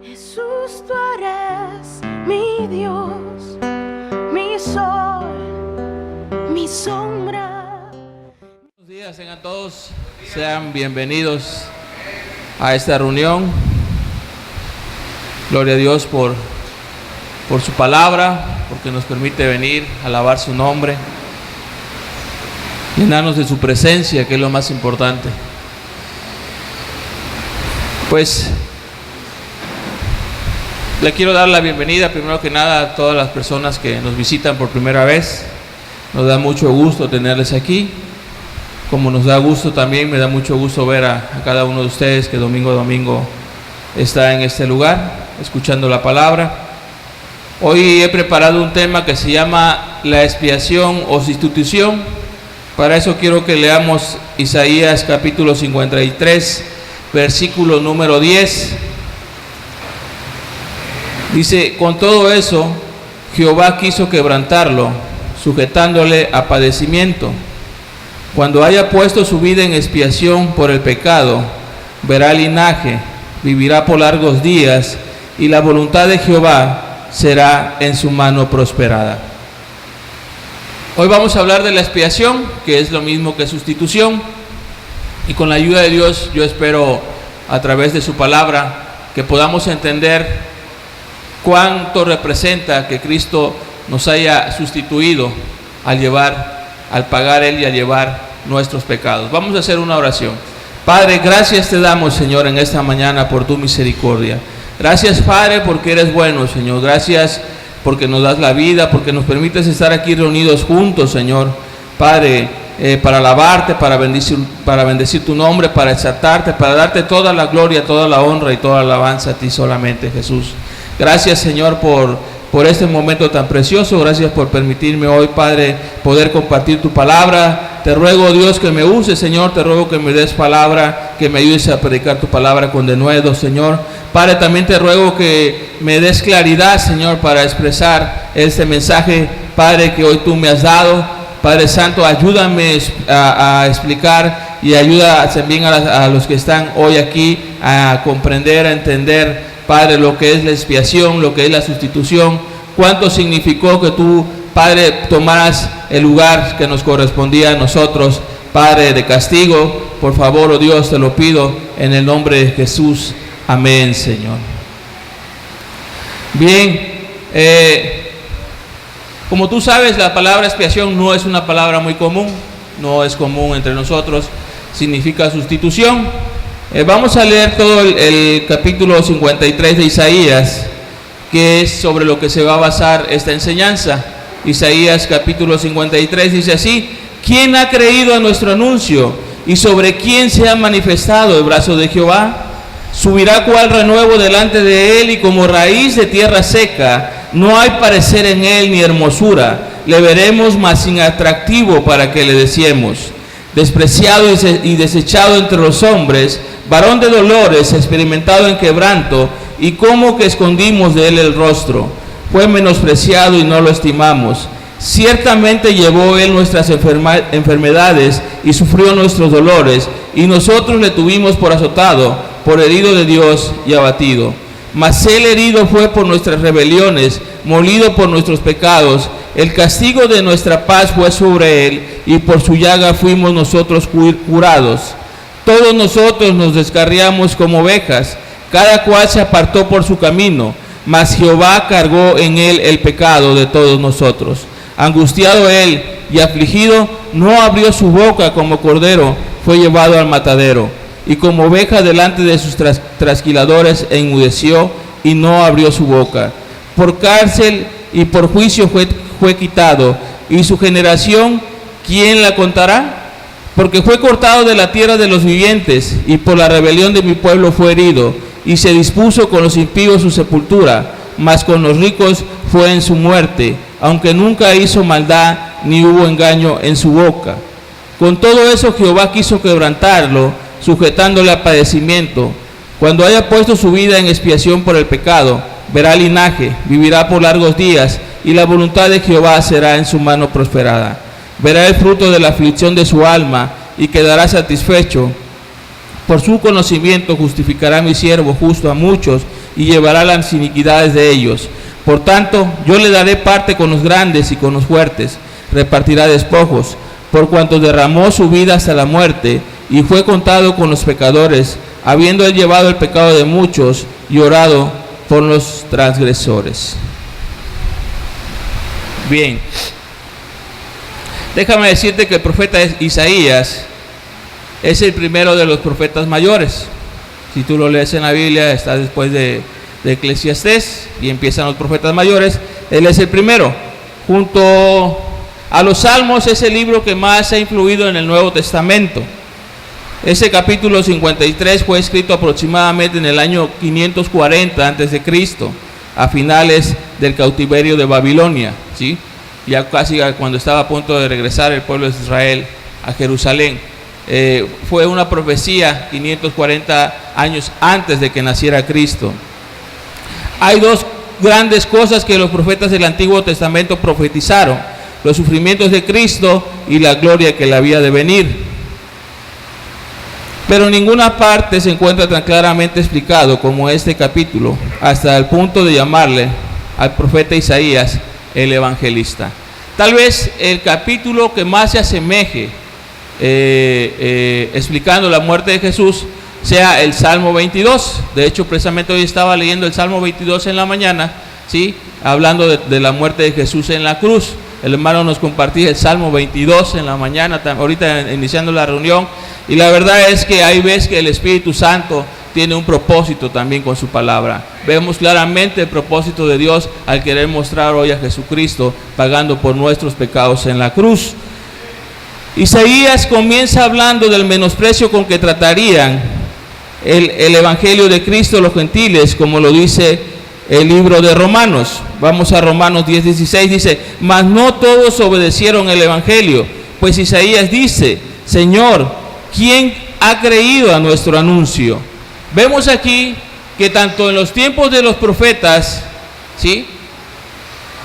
Jesús, tú eres mi Dios, mi sol, mi sombra. Buenos días, tengan todos, sean bienvenidos a esta reunión. Gloria a Dios por su palabra, porque nos permite venir a alabar su nombre, llenarnos de su presencia, que es lo más importante. Pues le quiero dar la bienvenida primero que nada a todas las personas que nos visitan por primera vez. Nos da mucho gusto tenerles aquí, como nos da gusto también, me da mucho gusto ver a cada uno de ustedes que domingo a domingo está en este lugar escuchando la palabra. Hoy he preparado un tema que se llama la expiación o sustitución. Para eso quiero que leamos Isaías capítulo 53, versículo número 10. Dice: con todo eso, Jehová quiso quebrantarlo, sujetándole a padecimiento. Cuando haya puesto su vida en expiación por el pecado, verá linaje, vivirá por largos días, y la voluntad de Jehová será en su mano prosperada. Hoy vamos a hablar de la expiación, que es lo mismo que sustitución, y con la ayuda de Dios yo espero a través de su palabra que podamos entender cuánto representa que Cristo nos haya sustituido al pagar Él y al llevar nuestros pecados. Vamos a hacer una oración. Padre, gracias te damos, Señor, en esta mañana por tu misericordia. Gracias, Padre, porque eres bueno, Señor. Gracias porque nos das la vida, porque nos permites estar aquí reunidos juntos, Señor. Padre, para alabarte, para bendecir tu nombre, para exaltarte, para darte toda la gloria, toda la honra y toda la alabanza a ti solamente, Jesús. Gracias, Señor, por este momento tan precioso. Gracias por permitirme hoy, Padre, poder compartir tu palabra. Te ruego, Dios, que me uses, Señor. Te ruego que me des palabra, que me ayudes a predicar tu palabra con denuedo, Señor. Padre, también te ruego que me des claridad, Señor, para expresar este mensaje, Padre, que hoy tú me has dado. Padre Santo, ayúdame a explicar y ayuda también a los que están hoy aquí a comprender, a entender, Padre, lo que es la expiación, lo que es la sustitución, cuánto significó que tú, Padre, tomaras el lugar que nos correspondía a nosotros, Padre, de castigo. Por favor, oh Dios, te lo pido en el nombre de Jesús. Amén, Señor. Bien, como tú sabes, la palabra expiación no es una palabra muy común, no es común entre nosotros, significa sustitución. Vamos a leer todo el capítulo 53 de Isaías, que es sobre lo que se va a basar esta enseñanza. Isaías capítulo 53 dice así: ¿quién ha creído a nuestro anuncio? ¿Y sobre quién se ha manifestado el brazo de Jehová? Subirá cual renuevo delante de él, y como raíz de tierra seca, no hay parecer en él ni hermosura. Le veremos, mas sin atractivo para que le deseemos. Despreciado y desechado entre los hombres, varón de dolores, experimentado en quebranto, y como que escondimos de él el rostro. Fue menospreciado y no lo estimamos. Ciertamente llevó él nuestras enfermedades y sufrió nuestros dolores, y nosotros le tuvimos por azotado, por herido de Dios y abatido. Mas él herido fue por nuestras rebeliones, molido por nuestros pecados. El castigo de nuestra paz fue sobre él, y por su llaga fuimos nosotros curados. Todos nosotros nos descarriamos como ovejas, cada cual se apartó por su camino, mas Jehová cargó en él el pecado de todos nosotros. Angustiado él y afligido, no abrió su boca. Como cordero fue llevado al matadero, y como oveja delante de sus trasquiladores enmudeció y no abrió su boca. Por cárcel y por juicio fue quitado, y su generación, ¿quién la contará? Porque fue cortado de la tierra de los vivientes, y por la rebelión de mi pueblo fue herido, y se dispuso con los impíos su sepultura, mas con los ricos fue en su muerte, aunque nunca hizo maldad, ni hubo engaño en su boca. Con todo eso Jehová quiso quebrantarlo, sujetándole a padecimiento. Cuando haya puesto su vida en expiación por el pecado, verá linaje, vivirá por largos días, y la voluntad de Jehová será en su mano prosperada. Verá el fruto de la aflicción de su alma, y quedará satisfecho. Por su conocimiento justificará mi siervo justo a muchos, y llevará las iniquidades de ellos. Por tanto, yo le daré parte con los grandes y con los fuertes, repartirá despojos, por cuanto derramó su vida hasta la muerte, y fue contado con los pecadores, habiendo él llevado el pecado de muchos y orado por los transgresores. Bien, déjame decirte que el profeta Isaías es el primero de los profetas mayores. Si tú lo lees en la Biblia, está después de Eclesiastés y empiezan los profetas mayores. Él es el primero. Junto a los Salmos es el libro que más ha influido en el Nuevo Testamento. Ese capítulo 53 fue escrito aproximadamente en el año 540 a.C., a finales del cautiverio de Babilonia, ¿sí? Ya casi cuando estaba a punto de regresar el pueblo de Israel a Jerusalén. Fue una profecía 540 años antes de que naciera Cristo. Hay dos grandes cosas que los profetas del Antiguo Testamento profetizaron: los sufrimientos de Cristo y la gloria que le había de venir. Pero en ninguna parte se encuentra tan claramente explicado como este capítulo, hasta el punto de llamarle al profeta Isaías el evangelista. Tal vez el capítulo que más se asemeje explicando la muerte de Jesús sea el Salmo 22. De hecho, precisamente hoy estaba leyendo el Salmo 22 en la mañana, ¿sí? Hablando de la muerte de Jesús en la cruz. El hermano nos compartía el Salmo 22 en la mañana, ahorita iniciando la reunión, y la verdad es que ahí ves que el Espíritu Santo tiene un propósito también con su palabra. Vemos claramente el propósito de Dios al querer mostrar hoy a Jesucristo pagando por nuestros pecados en la cruz. Isaías comienza hablando del menosprecio con que tratarían el evangelio de Cristo los gentiles, como lo dice el libro de Romanos. Vamos a Romanos 10:16, dice: mas no todos obedecieron el evangelio, pues Isaías dice: Señor, ¿quién ha creído a nuestro anuncio? Vemos aquí que tanto en los tiempos de los profetas, ¿sí?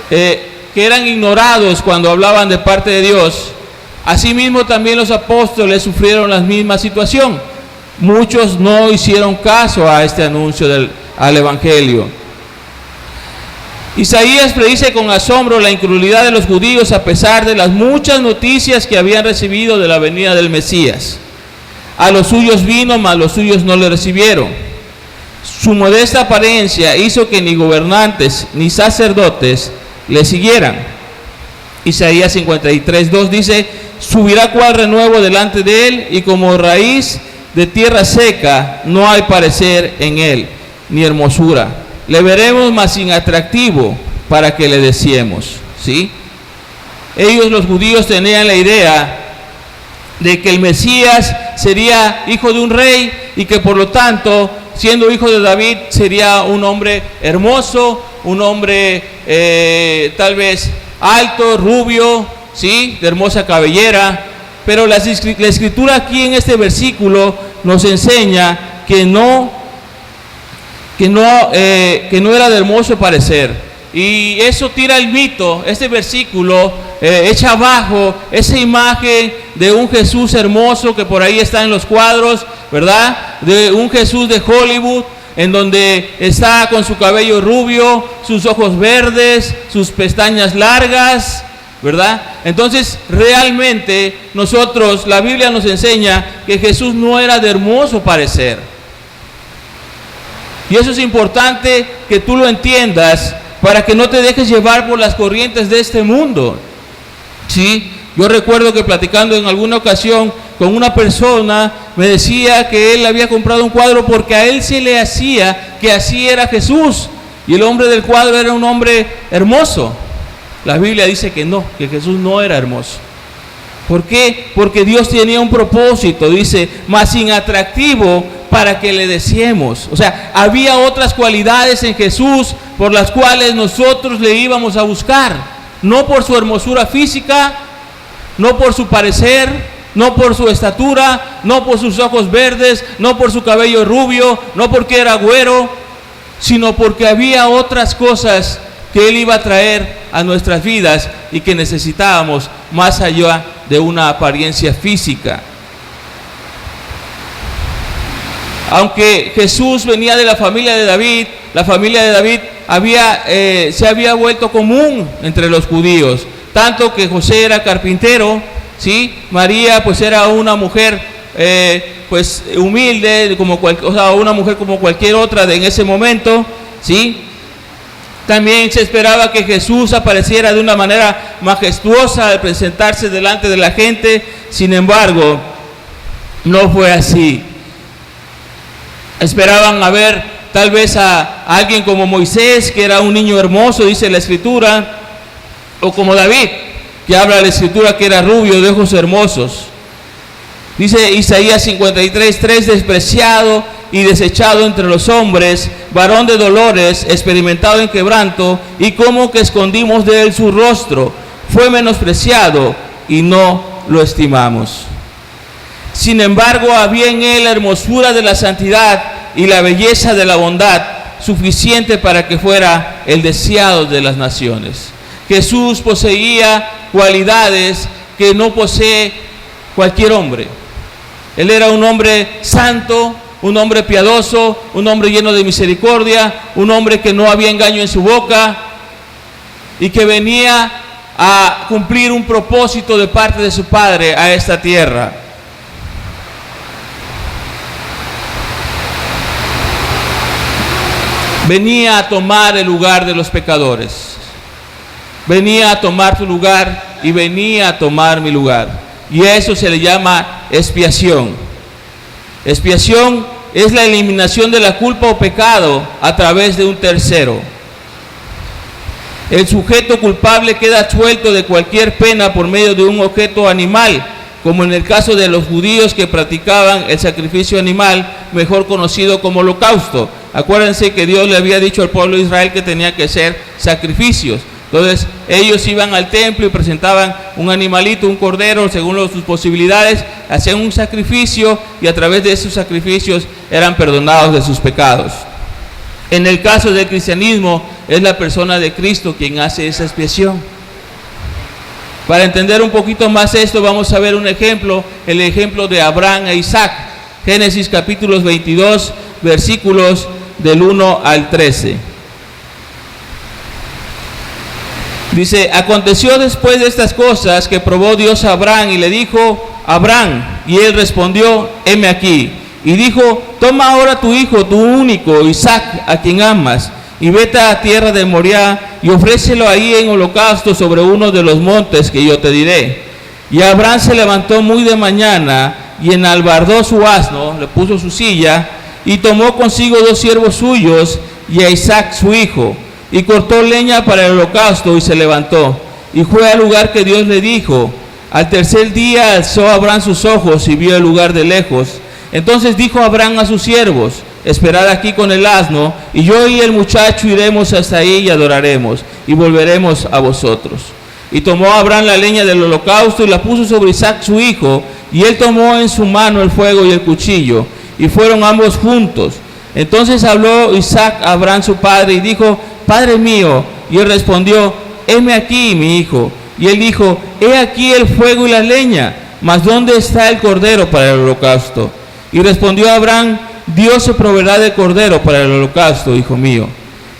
Que eran ignorados cuando hablaban de parte de Dios, asimismo también los apóstoles sufrieron la misma situación. Muchos no hicieron caso a este anuncio al evangelio. Isaías predice con asombro la incredulidad de los judíos a pesar de las muchas noticias que habían recibido de la venida del Mesías. A los suyos vino, mas los suyos no le recibieron. Su modesta apariencia hizo que ni gobernantes ni sacerdotes le siguieran. Isaías 53:2 dice: subirá cual renuevo delante de él, y como raíz de tierra seca no hay parecer en él, ni hermosura. Le veremos, mas sin atractivo, para que le deseemos, ¿sí? Ellos, los judíos, tenían la idea de que el Mesías sería hijo de un rey y que por lo tanto, siendo hijo de David, sería un hombre hermoso, un hombre tal vez alto, rubio, ¿sí? De hermosa cabellera. Pero la escritura aquí en este versículo nos enseña que no era de hermoso parecer. Y eso tira el mito. Este versículo echa abajo esa imagen de un Jesús hermoso que por ahí está en los cuadros, ¿verdad? De un Jesús de Hollywood, en donde está con su cabello rubio, sus ojos verdes, sus pestañas largas, ¿verdad? Entonces realmente la Biblia nos enseña que Jesús no era de hermoso parecer. Y eso es importante que tú lo entiendas para que no te dejes llevar por las corrientes de este mundo, ¿sí? Yo recuerdo que platicando en alguna ocasión con una persona me decía que él había comprado un cuadro porque a él se le hacía que así era Jesús, y el hombre del cuadro era un hombre hermoso. La Biblia dice que no, que Jesús no era hermoso. ¿Por qué? Porque Dios tenía un propósito, dice, más sin atractivo para que le deseemos. O sea, había otras cualidades en Jesús por las cuales nosotros le íbamos a buscar. No por su hermosura física, no por su parecer, no por su estatura, no por sus ojos verdes, no por su cabello rubio, no porque era güero, sino porque había otras cosas que Él iba a traer a nuestras vidas y que necesitábamos más allá de una apariencia física. Aunque Jesús venía de la familia de David, la familia de David se había vuelto común entre los judíos, tanto que José era carpintero, ¿sí? María pues era una mujer pues humilde, una mujer como cualquier otra en ese momento, ¿sí? También se esperaba que Jesús apareciera de una manera majestuosa al presentarse delante de la gente. Sin embargo, no fue así. Esperaban a ver tal vez a alguien como Moisés, que era un niño hermoso, dice la Escritura, o como David, que habla la Escritura que era rubio, de ojos hermosos. Dice Isaías 53:3, despreciado y desechado entre los hombres, varón de dolores, experimentado en quebranto, y como que escondimos de él su rostro, fue menospreciado y no lo estimamos. Sin embargo, había en él la hermosura de la santidad y la belleza de la bondad, suficiente para que fuera el deseado de las naciones. Jesús poseía cualidades que no posee cualquier hombre. Él era un hombre santo, un hombre piadoso, un hombre lleno de misericordia, un hombre que no había engaño en su boca y que venía a cumplir un propósito de parte de su Padre a esta tierra. Venía a tomar el lugar de los pecadores. Venía a tomar tu lugar y venía a tomar mi lugar. Y a eso se le llama expiación. Expiación es la eliminación de la culpa o pecado a través de un tercero. El sujeto culpable queda suelto de cualquier pena por medio de un objeto animal, como en el caso de los judíos que practicaban el sacrificio animal, mejor conocido como holocausto. Acuérdense que Dios le había dicho al pueblo de Israel que tenía que hacer sacrificios. Entonces ellos iban al templo y presentaban un animalito, un cordero, según sus posibilidades, hacían un sacrificio y a través de esos sacrificios eran perdonados de sus pecados. En el caso del cristianismo, es la persona de Cristo quien hace esa expiación. Para entender un poquito más esto, vamos a ver un ejemplo, el ejemplo de Abraham e Isaac. Génesis capítulos 22, versículos del 1 al 13. Dice, aconteció después de estas cosas que probó Dios a Abraham y le dijo, Abraham, y él respondió, heme aquí. Y dijo, toma ahora tu hijo, tu único, Isaac, a quien amas, y vete a tierra de Moriah y ofrécelo ahí en holocausto sobre uno de los montes que yo te diré. Y Abraham se levantó muy de mañana y enalbardó su asno, le puso su silla, y tomó consigo 2 siervos suyos y a Isaac su hijo, y cortó leña para el holocausto y se levantó, y fue al lugar que Dios le dijo. Al tercer día alzó Abraham sus ojos y vio el lugar de lejos. Entonces dijo Abraham a sus siervos, esperad aquí con el asno, y yo y el muchacho iremos hasta ahí y adoraremos, y volveremos a vosotros. Y tomó Abraham la leña del holocausto y la puso sobre Isaac su hijo, y él tomó en su mano el fuego y el cuchillo, y fueron ambos juntos. Entonces habló Isaac a Abraham su padre y dijo, Padre mío. Y él respondió, heme aquí, mi hijo. Y él dijo, he aquí el fuego y la leña, mas ¿dónde está el cordero para el holocausto? Y respondió Abraham, Dios se proveerá de cordero para el holocausto, hijo mío.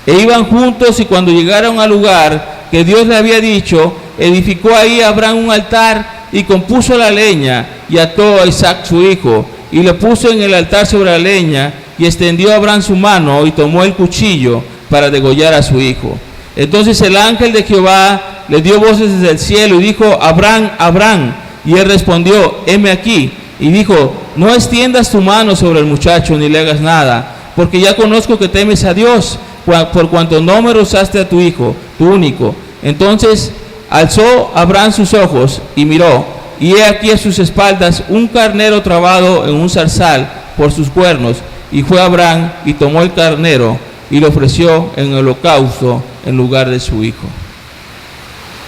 E iban juntos, y cuando llegaron al lugar que Dios le había dicho, edificó ahí Abraham un altar y compuso la leña y ató a Isaac su hijo y le puso en el altar sobre la leña, y extendió Abraham su mano y tomó el cuchillo para degollar a su hijo. Entonces el ángel de Jehová le dio voces desde el cielo y dijo, Abraham, Abraham. Y él respondió, heme aquí. Y dijo, no extiendas tu mano sobre el muchacho ni le hagas nada, porque ya conozco que temes a Dios, por cuanto no me rozaste a tu hijo, tu único. Entonces alzó Abraham sus ojos y miró, y he aquí a sus espaldas un carnero trabado en un zarzal por sus cuernos. Y fue Abraham y tomó el carnero y lo ofreció en el holocausto en lugar de su hijo.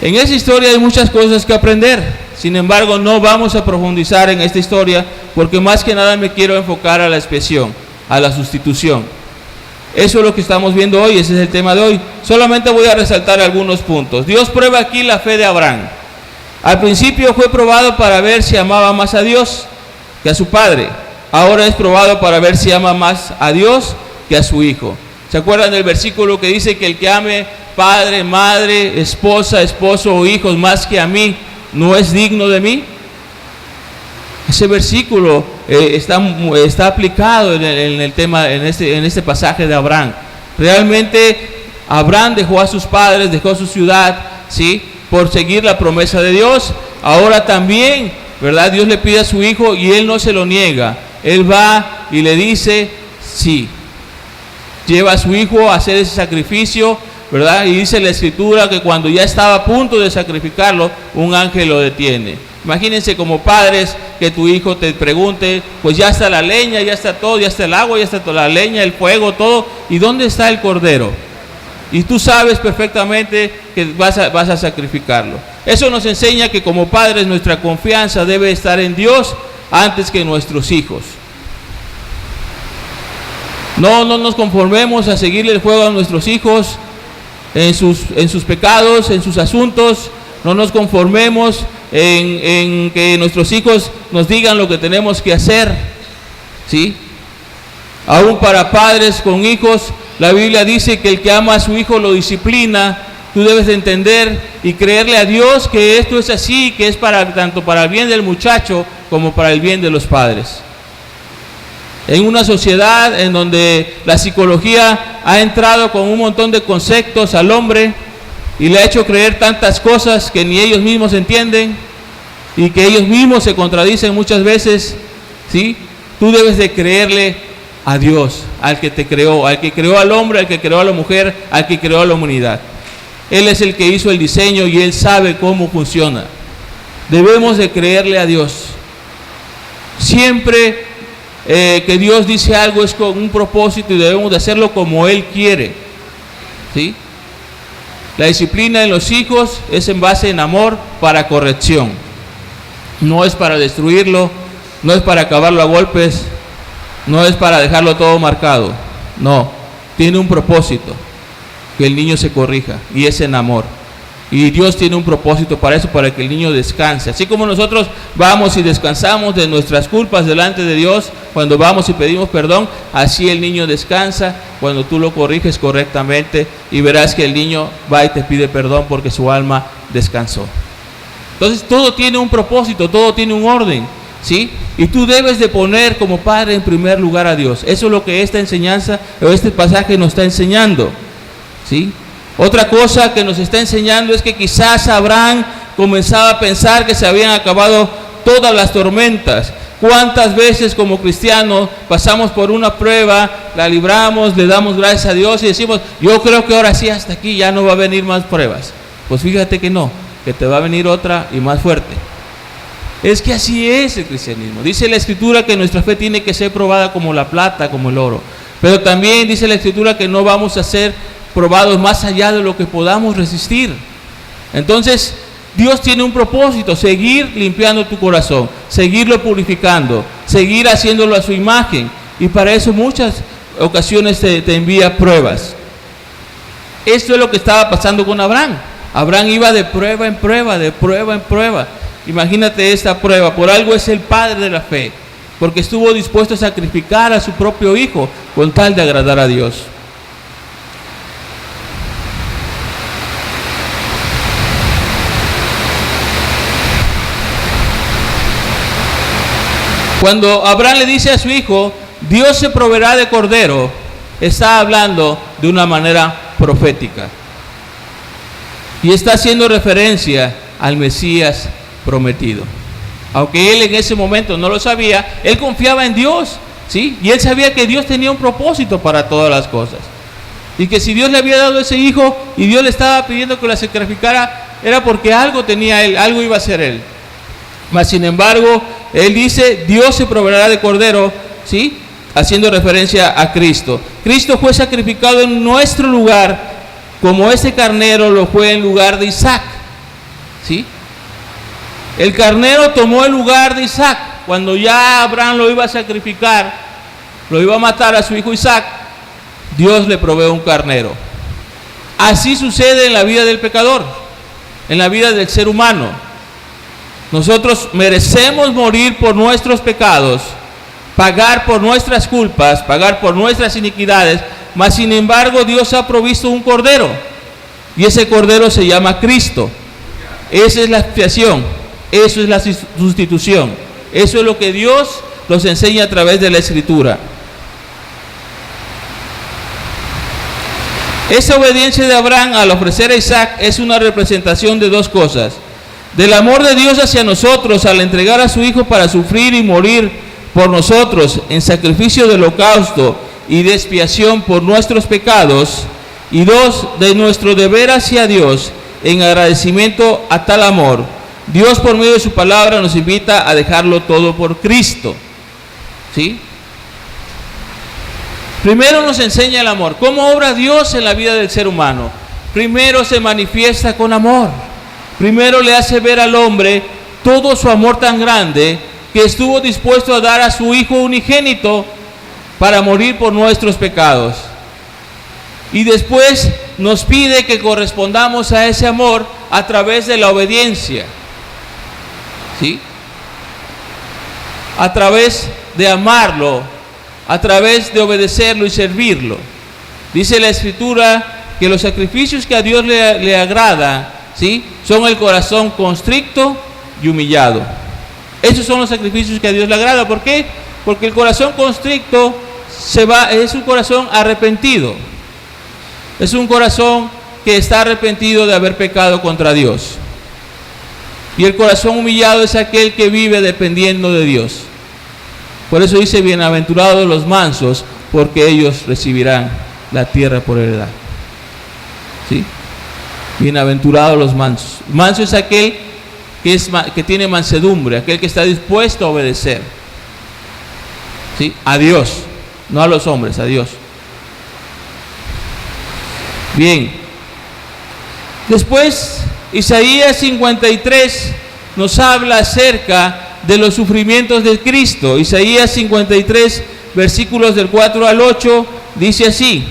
En esa historia hay muchas cosas que aprender. Sin embargo, no vamos a profundizar en esta historia, porque más que nada me quiero enfocar a la expiación, a la sustitución. Eso es lo que estamos viendo hoy, ese es el tema de hoy. Solamente voy a resaltar algunos puntos. Dios prueba aquí la fe de Abraham. Al principio fue probado para ver si amaba más a Dios que a su padre. Ahora es probado para ver si ama más a Dios que a su hijo. ¿Se acuerdan del versículo que dice que el que ame padre, madre, esposa, esposo o hijos más que a mí, no es digno de mí? Ese versículo está aplicado en el tema, en este pasaje de Abraham. Realmente Abraham dejó a sus padres, dejó su ciudad, ¿sí?, por seguir la promesa de Dios. Ahora también, ¿verdad?, Dios le pide a su hijo y él no se lo niega. Él va y le dice sí. Lleva a su hijo a hacer ese sacrificio, ¿verdad? Y dice la Escritura que cuando ya estaba a punto de sacrificarlo, un ángel lo detiene. Imagínense como padres que tu hijo te pregunte, pues ya está la leña, ya está todo, ya está el agua, ya está toda la leña, el fuego, todo, ¿y dónde está el cordero? Y tú sabes perfectamente que vas a sacrificarlo. Eso nos enseña que como padres nuestra confianza debe estar en Dios antes que en nuestros hijos. No nos conformemos a seguirle el juego a nuestros hijos en sus pecados, en sus asuntos. No nos conformemos en que nuestros hijos nos digan lo que tenemos que hacer, ¿sí? Aún para padres con hijos, la Biblia dice que el que ama a su hijo lo disciplina. Tú debes de entender y creerle a Dios que esto es así, que es tanto para el bien del muchacho como para el bien de los padres. En una sociedad en donde la psicología ha entrado con un montón de conceptos al hombre y le ha hecho creer tantas cosas que ni ellos mismos entienden y que ellos mismos se contradicen muchas veces, ¿sí? Tú debes de creerle a Dios, al que te creó, al que creó al hombre, al que creó a la mujer, al que creó a la humanidad. Él es el que hizo el diseño y Él sabe cómo funciona. Debemos de creerle a Dios. Siempre que Dios dice algo es con un propósito y debemos de hacerlo como Él quiere, ¿sí? La disciplina en los hijos es en base en amor para corrección. No es para destruirlo, no es para acabarlo a golpes, no es para dejarlo todo marcado. No, tiene un propósito, que el niño se corrija, y es en amor. Y Dios tiene un propósito para eso, para que el niño descanse. Así como nosotros vamos y descansamos de nuestras culpas delante de Dios, cuando vamos y pedimos perdón, así el niño descansa cuando tú lo corriges correctamente, y verás que el niño va y te pide perdón porque su alma descansó. Entonces todo tiene un propósito, todo tiene un orden, ¿sí? Y tú debes de poner como padre en primer lugar a Dios. Eso es lo que esta enseñanza o este pasaje nos está enseñando, ¿sí? Otra cosa que nos está enseñando es que quizás Abraham comenzaba a pensar que se habían acabado todas las tormentas. ¿Cuántas veces como cristianos pasamos por una prueba, la libramos, le damos gracias a Dios y decimos, yo creo que ahora sí, hasta aquí ya no va a venir más pruebas? Pues fíjate que no, que te va a venir otra y más fuerte. Es que así es el cristianismo. Dice la Escritura que nuestra fe tiene que ser probada como la plata, como el oro. Pero también dice la Escritura que no vamos a ser probados más allá de lo que podamos resistir. Entonces Dios tiene un propósito: seguir limpiando tu corazón, seguirlo purificando, seguir haciéndolo a su imagen, y para eso muchas ocasiones te envía pruebas. Esto es lo que estaba pasando con Abraham. Abraham iba de prueba en prueba, de prueba en prueba. Imagínate esta prueba. Por algo es el padre de la fe, porque estuvo dispuesto a sacrificar a su propio hijo con tal de agradar a Dios. Cuando Abraham le dice a su hijo, Dios se proveerá de cordero, está hablando de una manera profética. Y está haciendo referencia al Mesías prometido. Aunque él en ese momento no lo sabía, él confiaba en Dios, ¿sí? Y él sabía que Dios tenía un propósito para todas las cosas. Y que si Dios le había dado ese hijo y Dios le estaba pidiendo que lo sacrificara, era porque algo tenía él, algo iba a hacer él. Mas sin embargo, él dice, Dios se proveerá de cordero, ¿sí? Haciendo referencia a Cristo. Cristo fue sacrificado en nuestro lugar, como ese carnero lo fue en lugar de Isaac, ¿sí? El carnero tomó el lugar de Isaac. Cuando ya Abraham lo iba a sacrificar, lo iba a matar a su hijo Isaac, Dios le provee un carnero. Así sucede en la vida del pecador, en la vida del ser humano. Nosotros merecemos morir por nuestros pecados, pagar por nuestras culpas, pagar por nuestras iniquidades, mas sin embargo Dios ha provisto un cordero, y ese cordero se llama Cristo. Esa es la expiación, eso es la sustitución, eso es lo que Dios nos enseña a través de la Escritura. Esa obediencia de Abraham al ofrecer a Isaac es una representación de dos cosas: del amor de Dios hacia nosotros al entregar a su Hijo para sufrir y morir por nosotros en sacrificio de holocausto y de expiación por nuestros pecados, y dos, de nuestro deber hacia Dios en agradecimiento a tal amor. Dios, por medio de su palabra, nos invita a dejarlo todo por Cristo. ¿Sí? Primero nos enseña el amor. ¿Cómo obra Dios en la vida del ser humano? Primero se manifiesta con amor. Primero le hace ver al hombre todo su amor tan grande que estuvo dispuesto a dar a su Hijo unigénito para morir por nuestros pecados. Y después nos pide que correspondamos a ese amor a través de la obediencia. ¿Sí? A través de amarlo, a través de obedecerlo y servirlo. Dice la Escritura que los sacrificios que a Dios le agrada, ¿sí?, son el corazón constricto y humillado. Esos son los sacrificios que a Dios le agrada. ¿Por qué? Porque el corazón constricto es un corazón arrepentido. Es un corazón que está arrepentido de haber pecado contra Dios. Y el corazón humillado es aquel que vive dependiendo de Dios. Por eso dice: bienaventurados los mansos, porque ellos recibirán la tierra por heredad. ¿Sí? Bienaventurados los mansos. Manso es aquel que tiene mansedumbre, aquel que está dispuesto a obedecer. ¿Sí? A Dios, no a los hombres, a Dios. Bien. Después, Isaías 53 nos habla acerca de los sufrimientos de Cristo. Isaías 53, versículos del 4 al 8, dice así: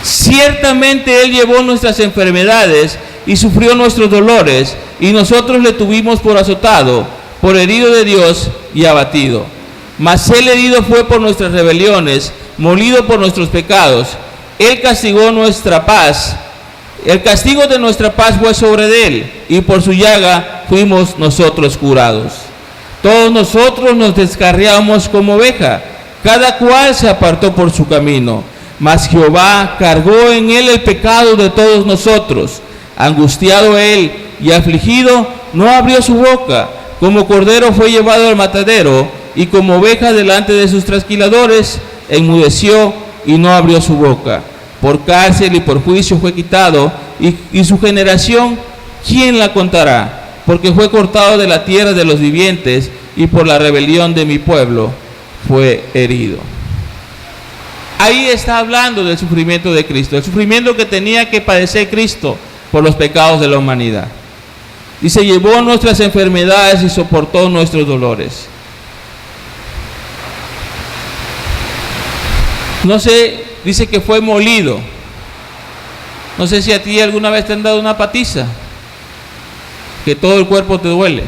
ciertamente Él llevó nuestras enfermedades y sufrió nuestros dolores, y nosotros le tuvimos por azotado, por herido de Dios y abatido. Mas Él herido fue por nuestras rebeliones, molido por nuestros pecados. Él castigó nuestra paz. El castigo de nuestra paz fue sobre Él, y por su llaga fuimos nosotros curados. Todos nosotros nos descarriamos como oveja, cada cual se apartó por su camino. Mas Jehová cargó en Él el pecado de todos nosotros. Angustiado Él y afligido, no abrió su boca. Como cordero fue llevado al matadero, y como oveja delante de sus trasquiladores, enmudeció y no abrió su boca. Por cárcel y por juicio fue quitado, y su generación, ¿quién la contará? Porque fue cortado de la tierra de los vivientes, y por la rebelión de mi pueblo fue herido. Ahí está hablando del sufrimiento de Cristo, el sufrimiento que tenía que padecer Cristo por los pecados de la humanidad. Dice: llevó nuestras enfermedades y soportó nuestros dolores. No sé, dice que fue molido. No sé si a ti alguna vez te han dado una patiza, que todo el cuerpo te duele.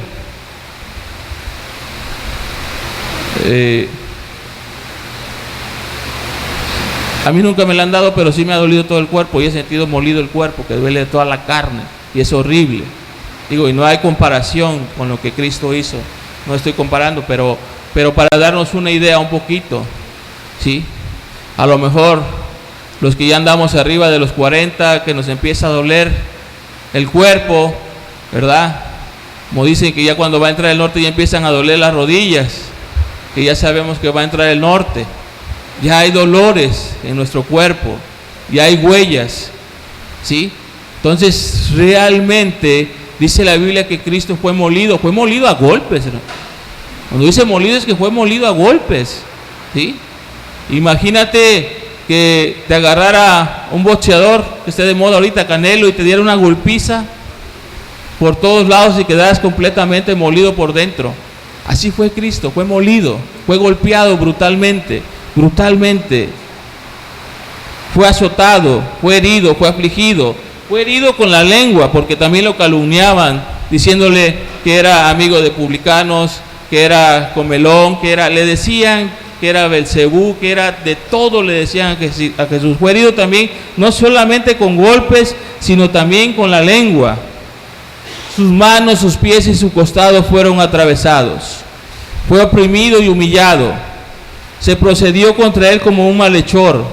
A mí nunca me la han dado, pero sí me ha dolido todo el cuerpo y he sentido molido el cuerpo, que duele de toda la carne, y es horrible. Digo, y no hay comparación con lo que Cristo hizo. No estoy comparando, pero para darnos una idea un poquito, ¿sí? A lo mejor los que ya andamos arriba de los 40, que nos empieza a doler el cuerpo, ¿verdad? Como dicen que ya cuando va a entrar el norte ya empiezan a doler las rodillas, que ya sabemos que va a entrar el norte. Ya hay dolores en nuestro cuerpo, ya hay huellas, ¿sí? Entonces realmente dice la Biblia que Cristo fue molido a golpes, ¿no? Cuando dice molido es que fue molido a golpes, ¿sí? Imagínate que te agarrara un boxeador que esté de moda ahorita, Canelo, y te diera una golpiza por todos lados y quedaras completamente molido por dentro. Así fue Cristo, fue molido, fue golpeado brutalmente, fue azotado, fue herido, fue afligido, fue herido con la lengua, porque también lo calumniaban, diciéndole que era amigo de publicanos, que era comelón, le decían que era Belcebú, que era de todo, le decían a Jesús. Fue herido también, no solamente con golpes, sino también con la lengua. Sus manos, sus pies y su costado fueron atravesados. Fue oprimido y humillado. Se procedió contra él como un malhechor,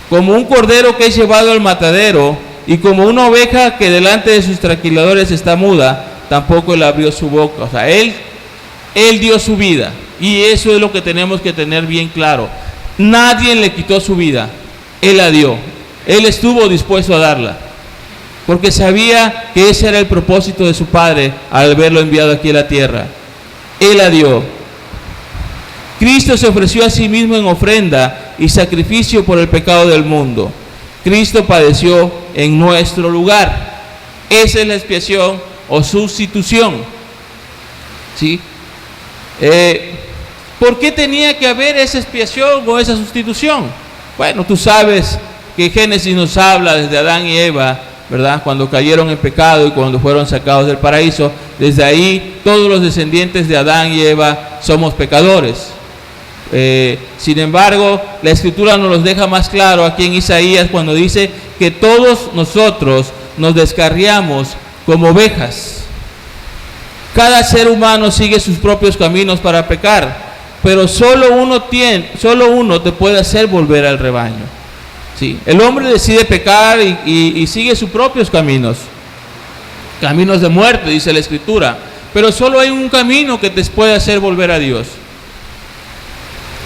como un cordero que es llevado al matadero, y como una oveja que delante de sus trasquiladores está muda, tampoco él abrió su boca. O sea, él dio su vida, y eso es lo que tenemos que tener bien claro. Nadie le quitó su vida, él la dio. Él estuvo dispuesto a darla, porque sabía que ese era el propósito de su Padre al haberlo enviado aquí a la tierra. Él la dio. Cristo se ofreció a sí mismo en ofrenda y sacrificio por el pecado del mundo. Cristo padeció en nuestro lugar. Esa es la expiación o sustitución. ¿Sí? ¿Por qué tenía que haber esa expiación o esa sustitución? Bueno, tú sabes que Génesis nos habla desde Adán y Eva, ¿verdad? Cuando cayeron en pecado y cuando fueron sacados del paraíso. Desde ahí todos los descendientes de Adán y Eva somos pecadores. Sin embargo, la Escritura nos los deja más claro aquí en Isaías cuando dice que todos nosotros nos descarriamos como ovejas. Cada ser humano sigue sus propios caminos para pecar, pero solo uno te puede hacer volver al rebaño. ¿Sí? El hombre decide pecar y sigue sus propios caminos de muerte, dice la Escritura, pero solo hay un camino que te puede hacer volver a Dios.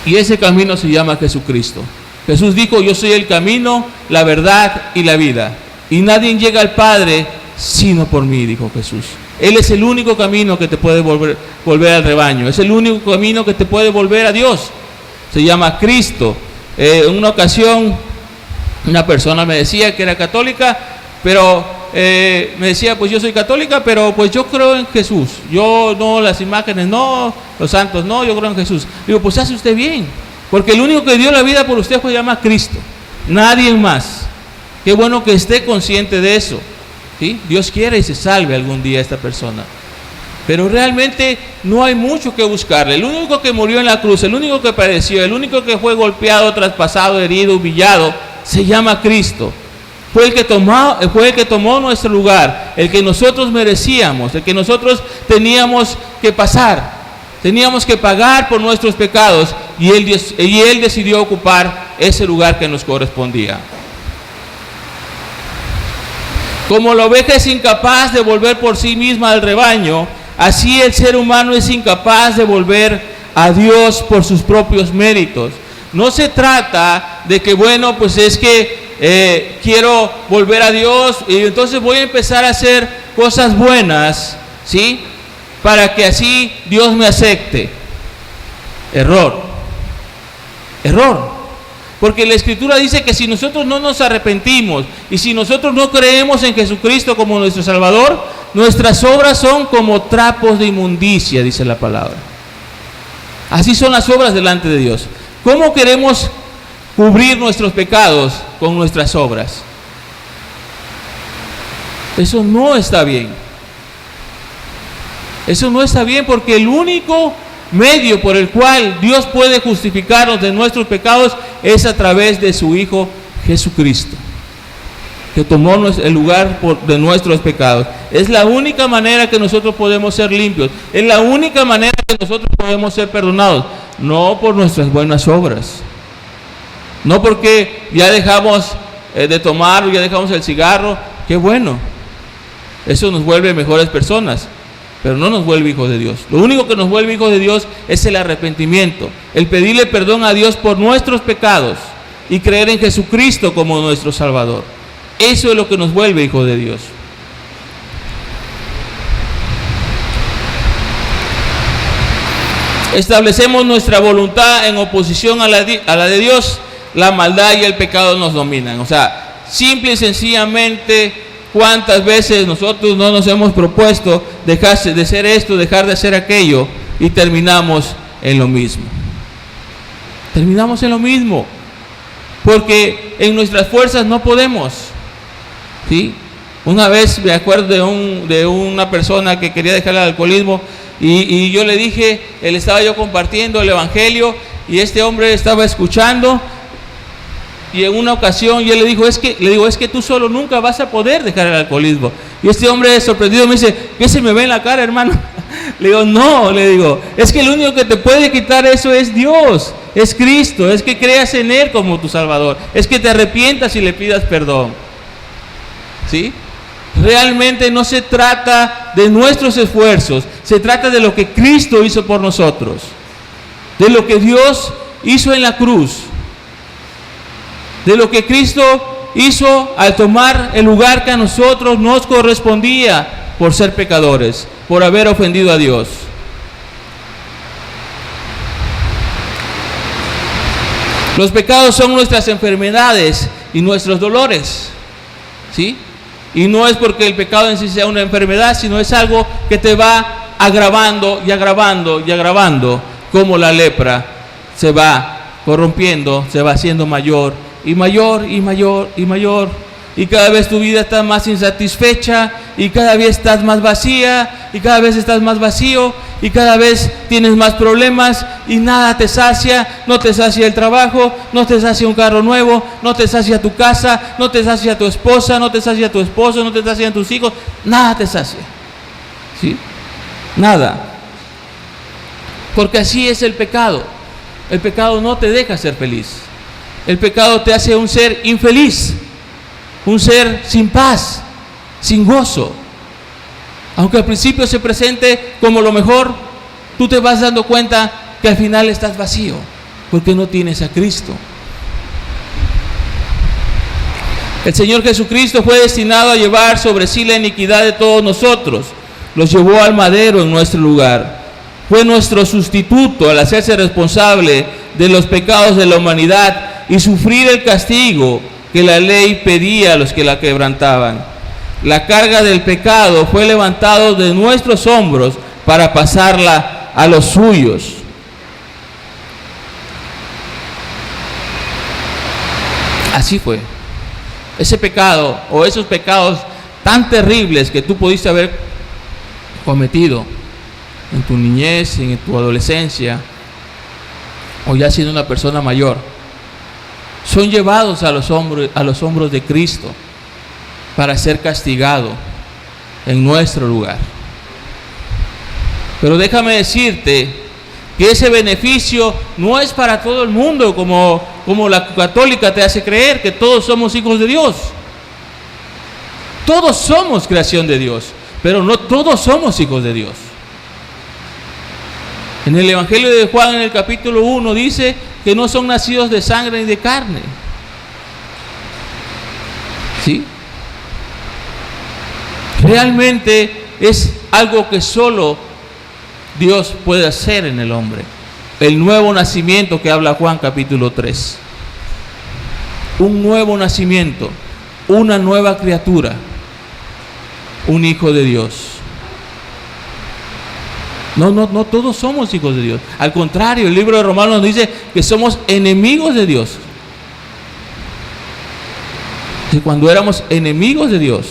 Y ese camino se llama Jesucristo. Jesús dijo: yo soy el camino, la verdad y la vida, y nadie llega al Padre sino por mí, dijo Jesús. Él es el único camino que te puede volver al rebaño. Es el único camino que te puede volver a Dios. Se llama Cristo. En una ocasión una persona me decía que era católica, pero me decía: pues yo soy católica, pero pues yo creo en Jesús. Yo no, las imágenes no, los santos no, yo creo en Jesús. Digo: pues hace usted bien, porque el único que dio la vida por usted se llama Cristo, nadie más. Qué bueno que esté consciente de eso. ¿Sí? Dios quiere y se salve algún día a esta persona, pero realmente no hay mucho que buscarle. El único que murió en la cruz, el único que padeció, el único que fue golpeado, traspasado, herido, humillado, se llama Cristo. Fue el que tomó nuestro lugar, el que nosotros merecíamos, el que nosotros teníamos que pasar, teníamos que pagar por nuestros pecados, y él decidió ocupar ese lugar que nos correspondía. Como la oveja es incapaz de volver por sí misma al rebaño, así el ser humano es incapaz de volver a Dios por sus propios méritos. No se trata de que, bueno, pues es que quiero volver a Dios y entonces voy a empezar a hacer cosas buenas, ¿sí? Para que así Dios me acepte. Error. Porque la Escritura dice que si nosotros no nos arrepentimos y si nosotros no creemos en Jesucristo como nuestro Salvador, nuestras obras son como trapos de inmundicia, dice la palabra. Así son las obras delante de Dios. ¿Cómo queremos cubrir nuestros pecados? Con nuestras obras. Eso no está bien. Eso no está bien, porque el único medio por el cual Dios puede justificarnos de nuestros pecados es a través de su Hijo Jesucristo, que tomó el lugar de nuestros pecados. Es la única manera que nosotros podemos ser limpios, es la única manera que nosotros podemos ser perdonados, no por nuestras buenas obras, no porque ya dejamos de tomar o ya dejamos el cigarro. Qué bueno, eso nos vuelve mejores personas, pero no nos vuelve hijos de Dios. Lo único que nos vuelve hijos de Dios es el arrepentimiento, el pedirle perdón a Dios por nuestros pecados y creer en Jesucristo como nuestro Salvador. Eso es lo que nos vuelve hijos de Dios. Establecemos nuestra voluntad en oposición a la de Dios, la maldad y el pecado nos dominan. O sea, simple y sencillamente, ¿cuántas veces nosotros no nos hemos propuesto dejar de hacer esto, dejar de hacer aquello, y terminamos en lo mismo? Terminamos en lo mismo, porque en nuestras fuerzas no podemos. ¿Sí? Una vez me acuerdo de una persona que quería dejar el alcoholismo, y yo le dije, él estaba yo compartiendo el Evangelio, y este hombre estaba escuchando, y en una ocasión yo le digo, es que tú solo nunca vas a poder dejar el alcoholismo. Y este hombre sorprendido me dice, ¿qué se me ve en la cara, hermano? Le digo, no, es que el único que te puede quitar eso es Dios, es Cristo, es que creas en Él como tu Salvador, es que te arrepientas y le pidas perdón. ¿Sí? Realmente no se trata de nuestros esfuerzos, se trata de lo que Cristo hizo por nosotros, de lo que Dios hizo en la cruz, de lo que Cristo hizo al tomar el lugar que a nosotros nos correspondía por ser pecadores, por haber ofendido a Dios. Los pecados son nuestras enfermedades y nuestros dolores, ¿sí? Y no es porque el pecado en sí sea una enfermedad, sino es algo que te va agravando y agravando y agravando, como la lepra se va corrompiendo, se va haciendo mayor y mayor y mayor y mayor, y cada vez tu vida está más insatisfecha, y cada vez estás más vacía, y cada vez estás más vacío, y cada vez tienes más problemas, y nada te sacia. No te sacia el trabajo, no te sacia un carro nuevo, no te sacia tu casa, no te sacia tu esposa, no te sacia tu esposo, no te sacian tus hijos, nada te sacia, ¿sí? Nada, porque así es el pecado. El pecado no te deja ser feliz, el pecado te hace un ser infeliz, un ser sin paz, sin gozo. Aunque al principio se presente como lo mejor, tú te vas dando cuenta que al final estás vacío, porque no tienes a Cristo. El Señor Jesucristo fue destinado a llevar sobre sí la iniquidad de todos nosotros. Los llevó al madero en nuestro lugar. Fue nuestro sustituto al hacerse responsable de los pecados de la humanidad y sufrir el castigo que la ley pedía a los que la quebrantaban. La carga del pecado fue levantado de nuestros hombros para pasarla a los suyos. Así fue. Ese pecado o esos pecados tan terribles que tú pudiste haber cometido en tu niñez, en tu adolescencia, o ya siendo una persona mayor, son llevados a los hombros de Cristo para ser castigado en nuestro lugar. Pero déjame decirte que ese beneficio no es para todo el mundo, como la católica te hace creer, que todos somos hijos de Dios. Todos somos creación de Dios, pero no todos somos hijos de Dios. En el Evangelio de Juan, en el capítulo 1, dice que no son nacidos de sangre ni de carne. ¿Sí? Realmente es algo que solo Dios puede hacer en el hombre. El nuevo nacimiento que habla Juan capítulo 3. Un nuevo nacimiento, una nueva criatura, un hijo de Dios. No todos somos hijos de Dios. Al contrario, el libro de Romanos nos dice que somos enemigos de Dios. Y cuando éramos enemigos de Dios,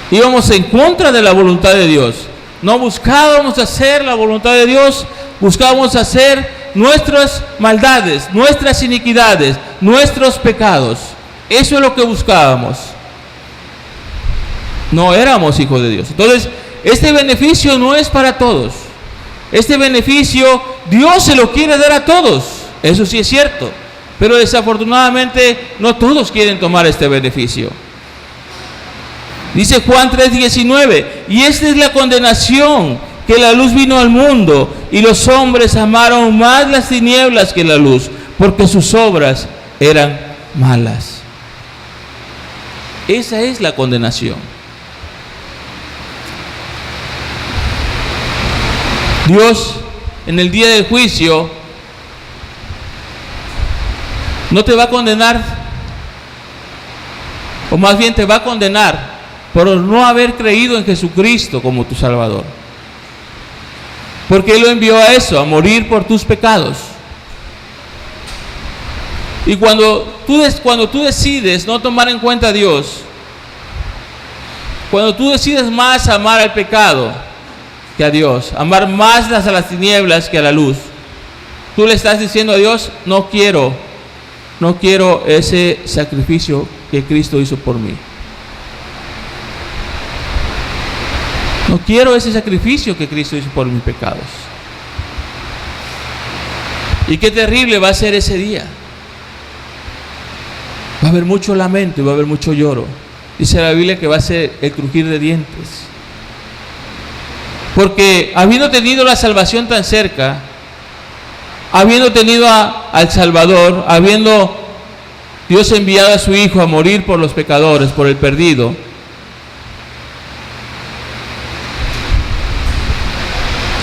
íbamos en contra de la voluntad de Dios. No buscábamos hacer la voluntad de Dios, buscábamos hacer nuestras maldades, nuestras iniquidades, nuestros pecados. Eso es lo que buscábamos. No éramos hijos de Dios. Entonces, este beneficio no es para todos. Este beneficio Dios se lo quiere dar a todos. Eso sí es cierto. Pero desafortunadamente no todos quieren tomar este beneficio. Dice Juan 3:19, y esta es la condenación, que la luz vino al mundo, y los hombres amaron más las tinieblas que la luz, porque sus obras eran malas. Esa es la condenación. Dios, en el día del juicio, no te va a condenar, o más bien te va a condenar por no haber creído en Jesucristo como tu Salvador. Porque Él lo envió a eso, a morir por tus pecados. Y cuando tú decides no tomar en cuenta a Dios, cuando tú decides más amar al pecado que a Dios, amar más a las tinieblas que a la luz, Tú le estás diciendo a Dios, no quiero ese sacrificio que Cristo hizo por mí. No quiero ese sacrificio que Cristo hizo por mis pecados. Y qué terrible va a ser ese día. Va a haber mucho lamento y va a haber mucho lloro. Dice la Biblia que va a ser el crujir de dientes. Porque habiendo tenido la salvación tan cerca, habiendo tenido al Salvador, habiendo Dios enviado a su Hijo a morir por los pecadores, por el perdido,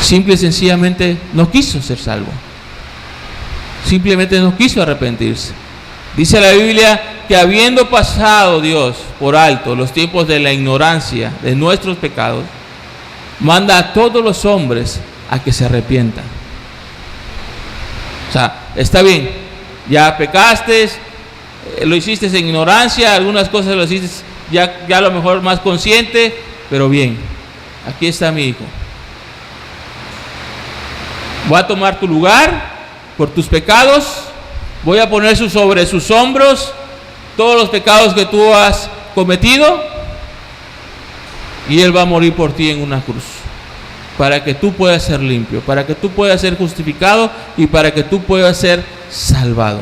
simple y sencillamente no quiso ser salvo. Simplemente no quiso arrepentirse. Dice la Biblia que habiendo pasado Dios por alto los tiempos de la ignorancia de nuestros pecados, manda a todos los hombres a que se arrepientan. O sea, está bien, ya pecaste, lo hiciste en ignorancia, algunas cosas lo hiciste ya a lo mejor más consciente, pero bien, aquí está mi Hijo. Voy a tomar tu lugar por tus pecados, voy a poner sobre sus hombros todos los pecados que tú has cometido, y Él va a morir por ti en una cruz, para que tú puedas ser limpio, para que tú puedas ser justificado y para que tú puedas ser salvado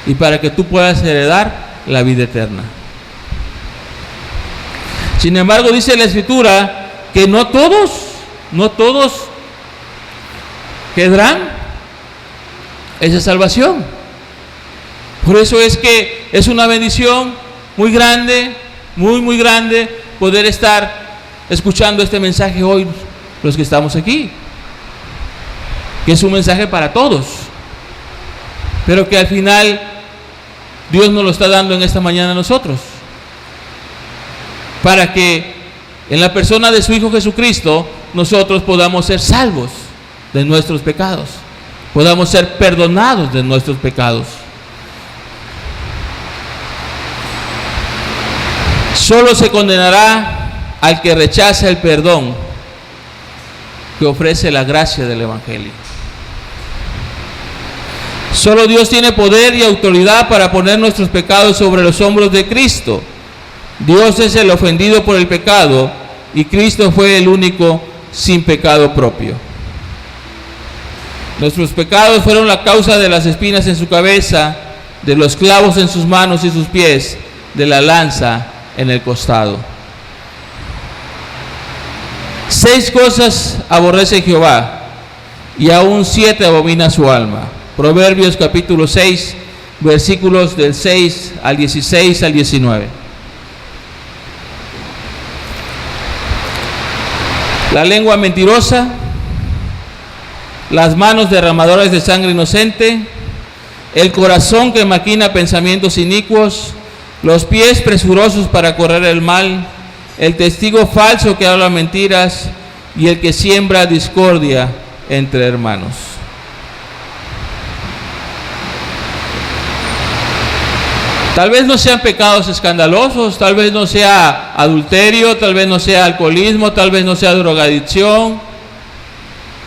y para que tú puedas heredar la vida eterna. Sin embargo, dice la Escritura que no todos quedarán esa salvación. Por eso es que es una bendición muy grande, muy grande, poder estar escuchando este mensaje hoy, los que estamos aquí, que es un mensaje para todos, pero que al final Dios nos lo está dando en esta mañana a nosotros, para que en la persona de su Hijo Jesucristo nosotros podamos ser salvos de nuestros pecados, podamos ser perdonados de nuestros pecados. Solo se condenará al que rechaza el perdón que ofrece la gracia del Evangelio. Solo Dios tiene poder y autoridad para poner nuestros pecados sobre los hombros de Cristo. Dios es el ofendido por el pecado y Cristo fue el único sin pecado propio. Nuestros pecados fueron la causa de las espinas en su cabeza, de los clavos en sus manos y sus pies, de la lanza en el costado. 6 cosas aborrece Jehová, y aún 7 abomina su alma. Proverbios capítulo 6, versículos del 6 al 16 al 19. La lengua mentirosa, las manos derramadoras de sangre inocente, el corazón que maquina pensamientos inicuos, los pies presurosos para correr el mal, el testigo falso que habla mentiras y el que siembra discordia entre hermanos. Tal vez no sean pecados escandalosos, tal vez no sea adulterio, tal vez no sea alcoholismo, tal vez no sea drogadicción,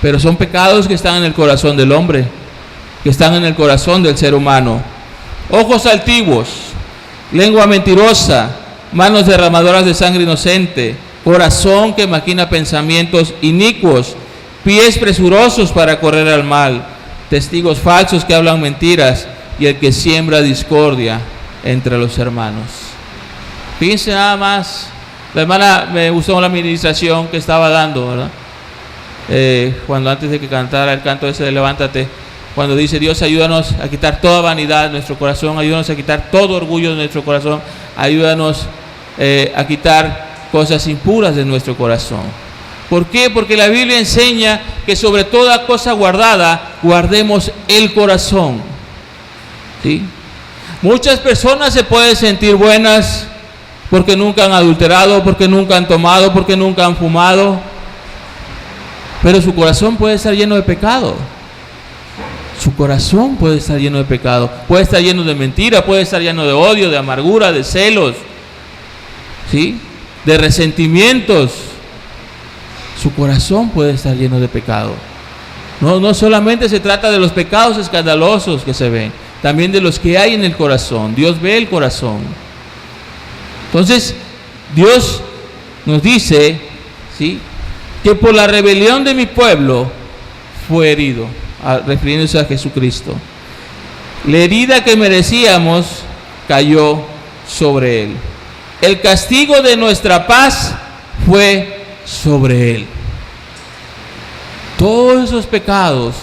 pero son pecados que están en el corazón del hombre, que están en el corazón del ser humano. Ojos altivos, lengua mentirosa, manos derramadoras de sangre inocente, corazón que maquina pensamientos inicuos, pies presurosos para correr al mal, testigos falsos que hablan mentiras y el que siembra discordia entre los hermanos. Fíjense nada más, la hermana me gustó la administración que estaba dando, ¿verdad? Cuando antes de que cantara el canto ese de levántate, cuando dice Dios ayúdanos a quitar toda vanidad de nuestro corazón, ayúdanos a quitar todo orgullo de nuestro corazón, ayúdanos a quitar cosas impuras de nuestro corazón. ¿Por qué? Porque la Biblia enseña que sobre toda cosa guardada guardemos el corazón, ¿sí? Muchas personas se pueden sentir buenas porque nunca han adulterado, porque nunca han tomado, porque nunca han fumado, pero su corazón puede estar lleno de pecado. Su corazón puede estar lleno de pecado, puede estar lleno de mentira, puede estar lleno de odio, de amargura, de celos, ¿sí? De resentimientos. Su corazón puede estar lleno de pecado. No solamente se trata de los pecados escandalosos que se ven, también de los que hay en el corazón. Dios ve el corazón. Entonces, Dios nos dice, ¿sí?, que por la rebelión de mi pueblo fue herido, refiriéndose a Jesucristo. La herida que merecíamos cayó sobre él. El castigo de nuestra paz fue sobre él. Todos esos pecados,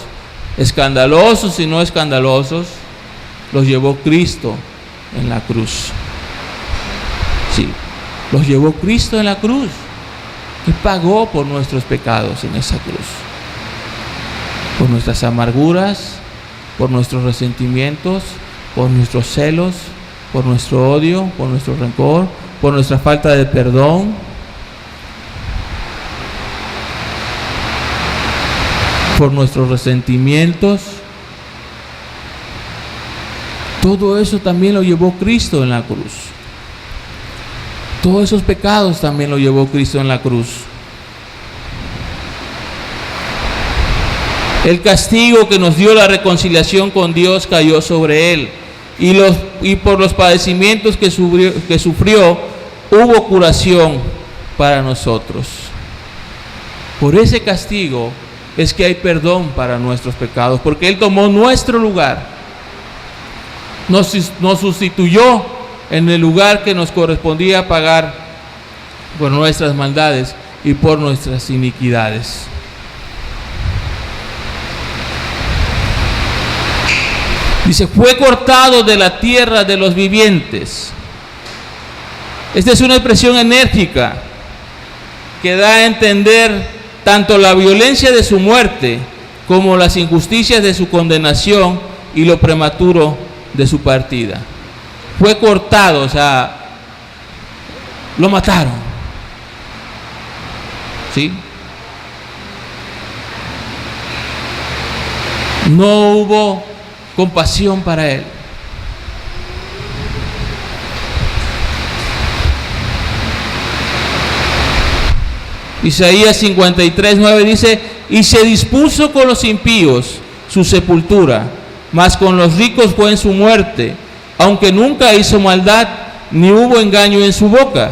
escandalosos y no escandalosos, los llevó Cristo en la cruz. Sí, los llevó Cristo en la cruz. Él pagó por nuestros pecados en esa cruz. Por nuestras amarguras, por nuestros resentimientos, por nuestros celos, por nuestro odio, por nuestro rencor, por nuestra falta de perdón. Por nuestros resentimientos. Todo eso también lo llevó Cristo en la cruz. Todos esos pecados también lo llevó Cristo en la cruz. El castigo que nos dio la reconciliación con Dios cayó sobre él. Y por los padecimientos que sufrió, hubo curación para nosotros. Por ese castigo es que hay perdón para nuestros pecados, porque Él tomó nuestro lugar, nos sustituyó en el lugar que nos correspondía pagar por nuestras maldades y por nuestras iniquidades. Dice, fue cortado de la tierra de los vivientes. Esta es una expresión enérgica que da a entender tanto la violencia de su muerte como las injusticias de su condenación y lo prematuro de su partida. Fue cortado, o sea, lo mataron. ¿Sí? No hubo compasión para él. Isaías 53:9 dice, y se dispuso con los impíos su sepultura, mas con los ricos fue en su muerte, aunque nunca hizo maldad, ni hubo engaño en su boca.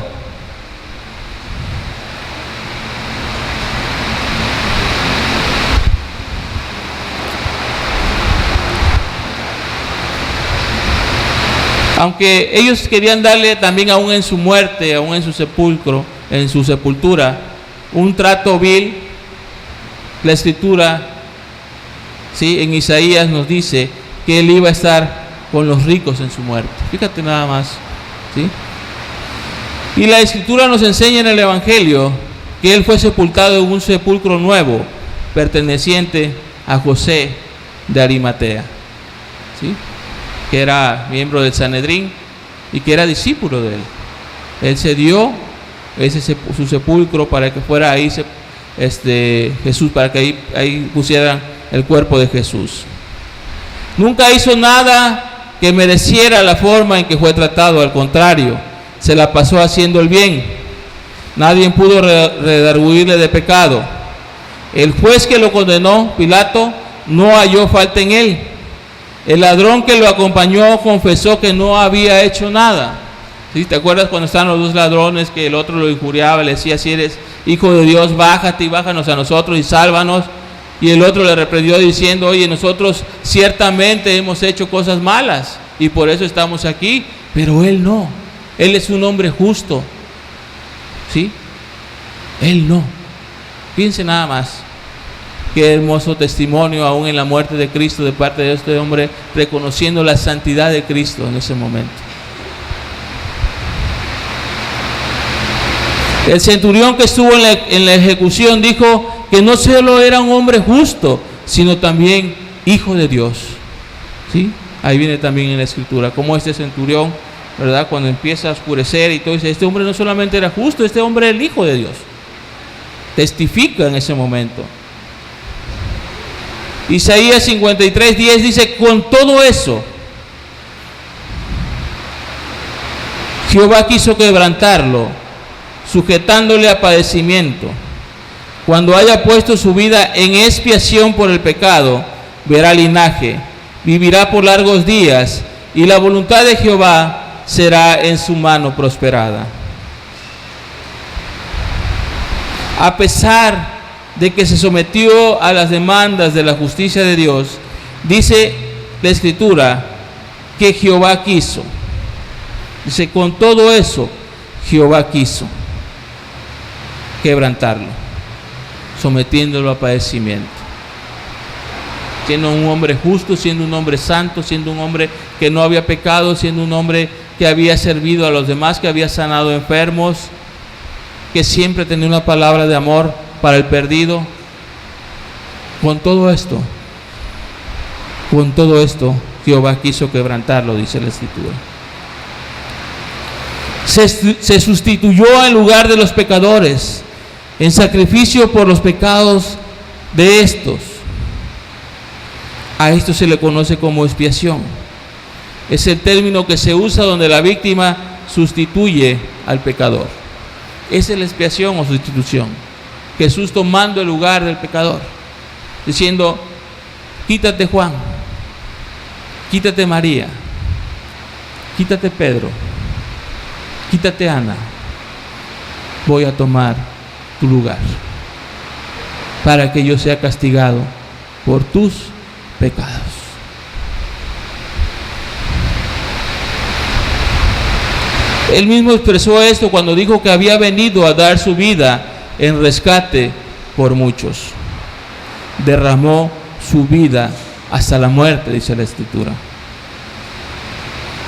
Aunque ellos querían darle también aún en su muerte, aún en su sepulcro, en su sepultura, un trato vil, la escritura, ¿sí?, en Isaías nos dice que él iba a estar con los ricos en su muerte. Fíjate nada más, ¿sí? Y la escritura nos enseña en el Evangelio que él fue sepultado en un sepulcro nuevo, perteneciente a José de Arimatea, ¿sí?, que era miembro del Sanedrín y que era discípulo de él. Él se dio su sepulcro para que fuera ahí Jesús, para que ahí pusieran el cuerpo de Jesús. Nunca hizo nada que mereciera la forma en que fue tratado, al contrario, se la pasó haciendo el bien. Nadie pudo redarguirle de pecado. El juez que lo condenó, Pilato, no halló falta en él. El ladrón que lo acompañó confesó que no había hecho nada. ¿Sí? ¿Te acuerdas cuando estaban los dos ladrones que el otro lo injuriaba, le decía, si eres hijo de Dios, bájate y bájanos a nosotros y sálvanos? Y el otro le reprendió diciendo, oye, nosotros ciertamente hemos hecho cosas malas y por eso estamos aquí, pero él no. Él es un hombre justo. ¿Sí? Él no. Piense nada más. Qué hermoso testimonio aún en la muerte de Cristo de parte de este hombre, reconociendo la santidad de Cristo en ese momento. El centurión que estuvo en la ejecución dijo que no solo era un hombre justo, sino también hijo de Dios. ¿Sí? Ahí viene también en la escritura, como este centurión, ¿verdad?, cuando empieza a oscurecer y todo, dice, este hombre no solamente era justo, este hombre era el hijo de Dios. Testifica en ese momento. Isaías 53:10 dice, con todo eso, Jehová quiso quebrantarlo, sujetándole a padecimiento. cuando haya puesto su vida en expiación por el pecado, verá linaje, vivirá por largos días, y la voluntad de Jehová será en su mano prosperada. A pesar de que se sometió a las demandas de la justicia de Dios, dice la Escritura que Jehová quiso. Dice, con todo eso, Jehová quiso quebrantarlo, sometiéndolo a padecimiento. Siendo un hombre justo, siendo un hombre santo, siendo un hombre que no había pecado, siendo un hombre que había servido a los demás, que había sanado enfermos, que siempre tenía una palabra de amor para el perdido. Con todo esto, Jehová quiso quebrantarlo, dice la Escritura. Se sustituyó en lugar de los pecadores, en sacrificio por los pecados de estos. A esto se le conoce como expiación. Es el término que se usa donde la víctima sustituye al pecador. Esa es la expiación o sustitución. Jesús tomando el lugar del pecador, diciendo, quítate Juan, quítate María, quítate Pedro, quítate Ana, voy a tomar tu lugar, para que yo sea castigado por tus pecados. Él mismo expresó esto cuando dijo que había venido a dar su vida en rescate por muchos. Derramó su vida hasta la muerte, dice la Escritura.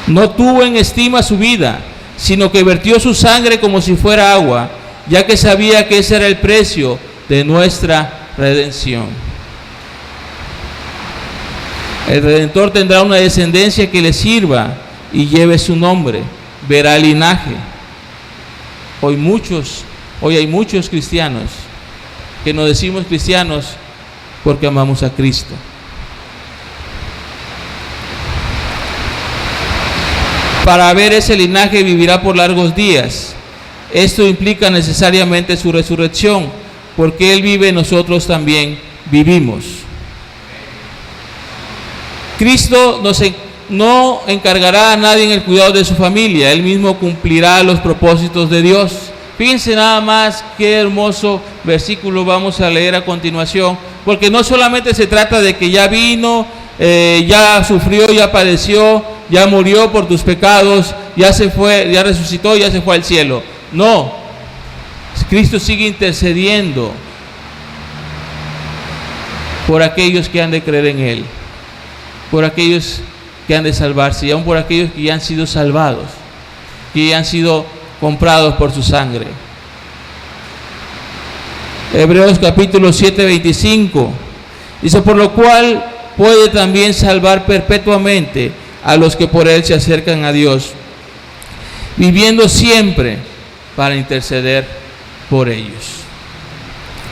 No tuvo en estima su vida, sino que vertió su sangre como si fuera agua, ya que sabía que ese era el precio de nuestra redención. El Redentor tendrá una descendencia que le sirva y lleve su nombre, verá linaje. Hoy hay muchos cristianos que nos decimos cristianos porque amamos a Cristo. Para ver ese linaje vivirá por largos días. Esto implica necesariamente su resurrección, porque Él vive, nosotros también vivimos. Cristo no encargará a nadie en el cuidado de su familia, Él mismo cumplirá los propósitos de Dios. Fíjense nada más qué hermoso versículo vamos a leer a continuación, porque no solamente se trata de que ya vino, ya sufrió, ya padeció, ya murió por tus pecados, ya se fue, ya resucitó, ya se fue al cielo. No, Cristo sigue intercediendo por aquellos que han de creer en Él, por aquellos que han de salvarse, y aún por aquellos que ya han sido salvados, que ya han sido comprados por su sangre. Hebreos capítulo 7, 25 dice, por lo cual puede también salvar perpetuamente a los que por Él se acercan a Dios, viviendo siempre para interceder por ellos.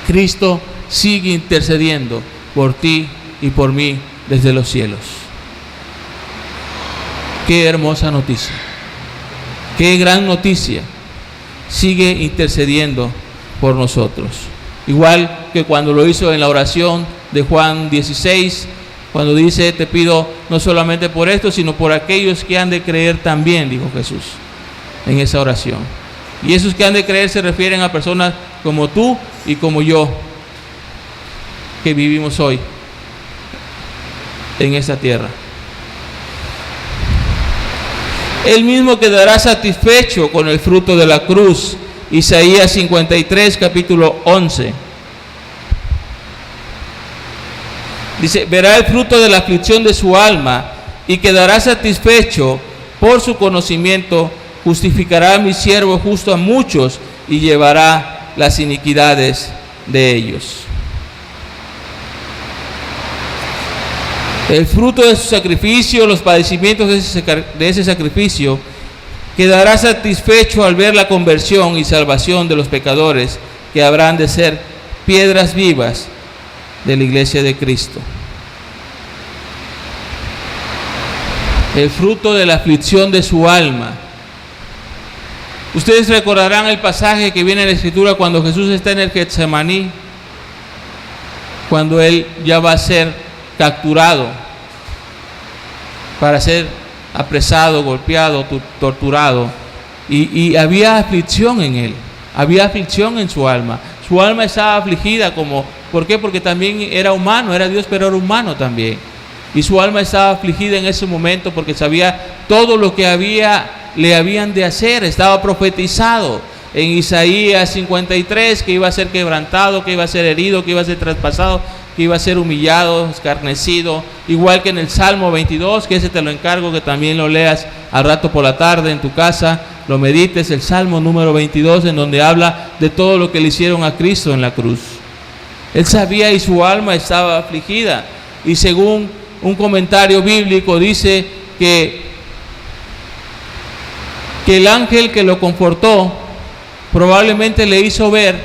Cristo sigue intercediendo por ti y por mí desde los cielos. Qué hermosa noticia, qué gran noticia. Sigue intercediendo por nosotros, igual que cuando lo hizo en la oración de Juan 16, cuando dice, te pido no solamente por esto, sino por aquellos que han de creer también, dijo Jesús en esa oración. Y esos que han de creer se refieren a personas como tú y como yo, que vivimos hoy en esta tierra. Él mismo quedará satisfecho con el fruto de la cruz. Isaías 53, capítulo 11. Dice, verá el fruto de la aflicción de su alma y quedará satisfecho por su conocimiento. Justificará a mi siervo justo a muchos y llevará las iniquidades de ellos. El fruto de su sacrificio, los padecimientos de ese sacrificio, quedará satisfecho al ver la conversión y salvación de los pecadores que habrán de ser piedras vivas de la iglesia de Cristo. El fruto de la aflicción de su alma. Ustedes recordarán el pasaje que viene en la Escritura cuando Jesús está en el Getsemaní cuando él ya va a ser capturado para ser apresado, golpeado, torturado, y había aflicción en él, había aflicción en su alma estaba afligida. ¿Por qué? Porque también era humano, era Dios, pero era humano también, y su alma estaba afligida en ese momento porque sabía todo lo que le habían de hacer. Estaba profetizado en Isaías 53 que iba a ser quebrantado, que iba a ser herido, que iba a ser traspasado, que iba a ser humillado, escarnecido, igual que en el Salmo 22, que ese te lo encargo que también lo leas al rato por la tarde en tu casa, lo medites, el Salmo número 22, en donde habla de todo lo que le hicieron a Cristo en la cruz. Él sabía y su alma estaba afligida, y según un comentario bíblico dice que el ángel que lo confortó probablemente le hizo ver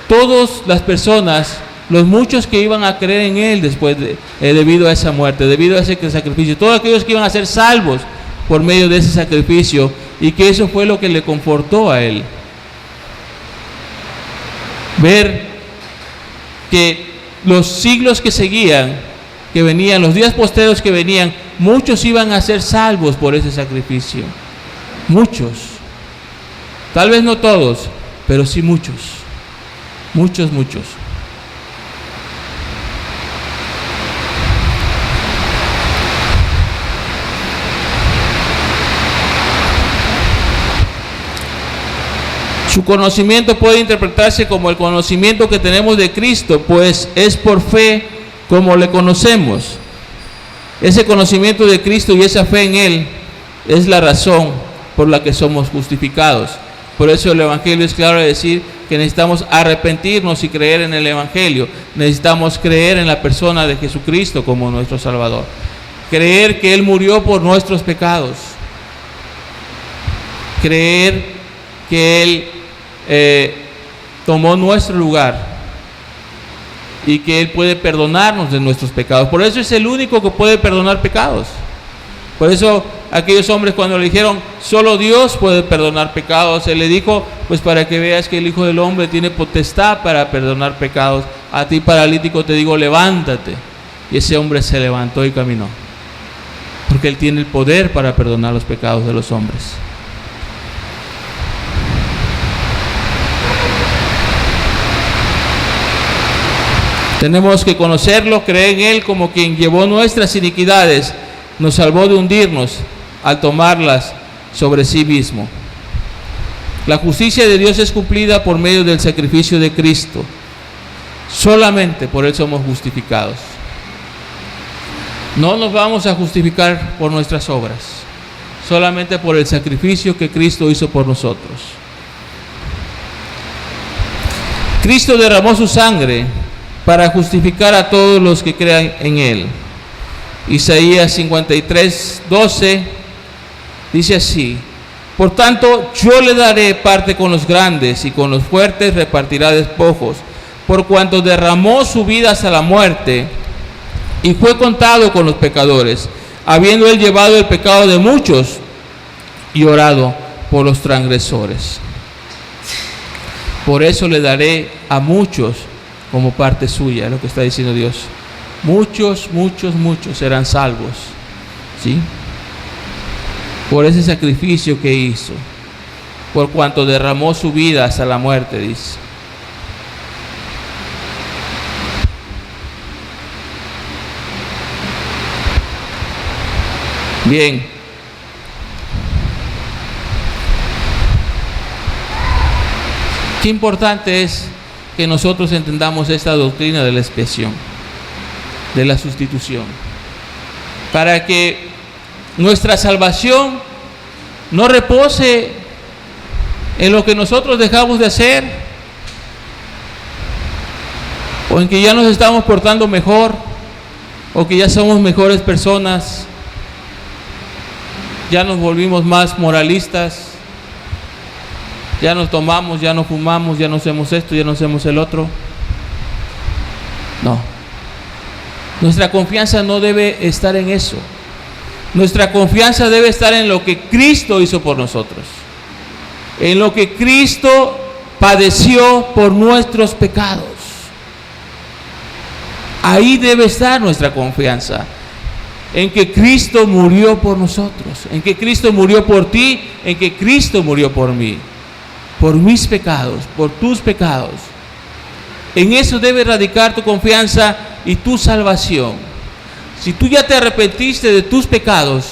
todas las personas, los muchos que iban a creer en él después debido a esa muerte, debido a ese sacrificio, todos aquellos que iban a ser salvos por medio de ese sacrificio, y que eso fue lo que le confortó a él. Ver que los siglos que seguían, que venían, los días posteros que venían, muchos iban a ser salvos por ese sacrificio. Muchos. Tal vez no todos, pero sí muchos. Muchos. Su conocimiento puede interpretarse como el conocimiento que tenemos de Cristo, pues es por fe como le conocemos. Ese conocimiento de Cristo y esa fe en Él es la razón por la que somos justificados. Por eso el Evangelio es claro de decir que necesitamos arrepentirnos y creer en el Evangelio. Necesitamos creer en la persona de Jesucristo como nuestro Salvador. Creer que Él murió por nuestros pecados. Creer que Él tomó nuestro lugar y que Él puede perdonarnos de nuestros pecados. Por eso es el único que puede perdonar pecados. Por eso aquellos hombres, cuando le dijeron solo Dios puede perdonar pecados, Él le dijo, pues para que veas que el Hijo del Hombre tiene potestad para perdonar pecados. A ti, paralítico, te digo, levántate. Y ese hombre se levantó y caminó, porque Él tiene el poder para perdonar los pecados de los hombres. Tenemos que conocerlo, creer en Él como quien llevó nuestras iniquidades, nos salvó de hundirnos al tomarlas sobre sí mismo. La justicia de Dios es cumplida por medio del sacrificio de Cristo. Solamente por Él somos justificados. No nos vamos a justificar por nuestras obras, solamente por el sacrificio que Cristo hizo por nosotros. Cristo derramó su sangre para justificar a todos los que crean en Él. Isaías 53, 12 dice así: por tanto, yo le daré parte con los grandes, y con los fuertes repartirá despojos, por cuanto derramó su vida hasta la muerte, y fue contado con los pecadores, habiendo Él llevado el pecado de muchos, y orado por los transgresores. Por eso le daré a muchos como parte suya, es lo que está diciendo Dios. Muchos serán salvos, ¿sí? Por ese sacrificio que hizo, por cuanto derramó su vida hasta la muerte, dice. Bien. Qué importante es que nosotros entendamos esta doctrina de la expiación, de la sustitución, para que nuestra salvación no repose en lo que nosotros dejamos de hacer, o en que ya nos estamos portando mejor, o que ya somos mejores personas, ya nos volvimos más moralistas, ya nos tomamos, ya no fumamos, ya no hacemos esto, ya no hacemos el otro. No. Nuestra confianza no debe estar en eso. Nuestra confianza debe estar en lo que Cristo hizo por nosotros, en lo que Cristo padeció por nuestros pecados. Ahí debe estar nuestra confianza, en que Cristo murió por nosotros, en que Cristo murió por ti, en que Cristo murió por mí, por mis pecados, por tus pecados. En eso debe radicar tu confianza y tu salvación. Si tú ya te arrepentiste de tus pecados,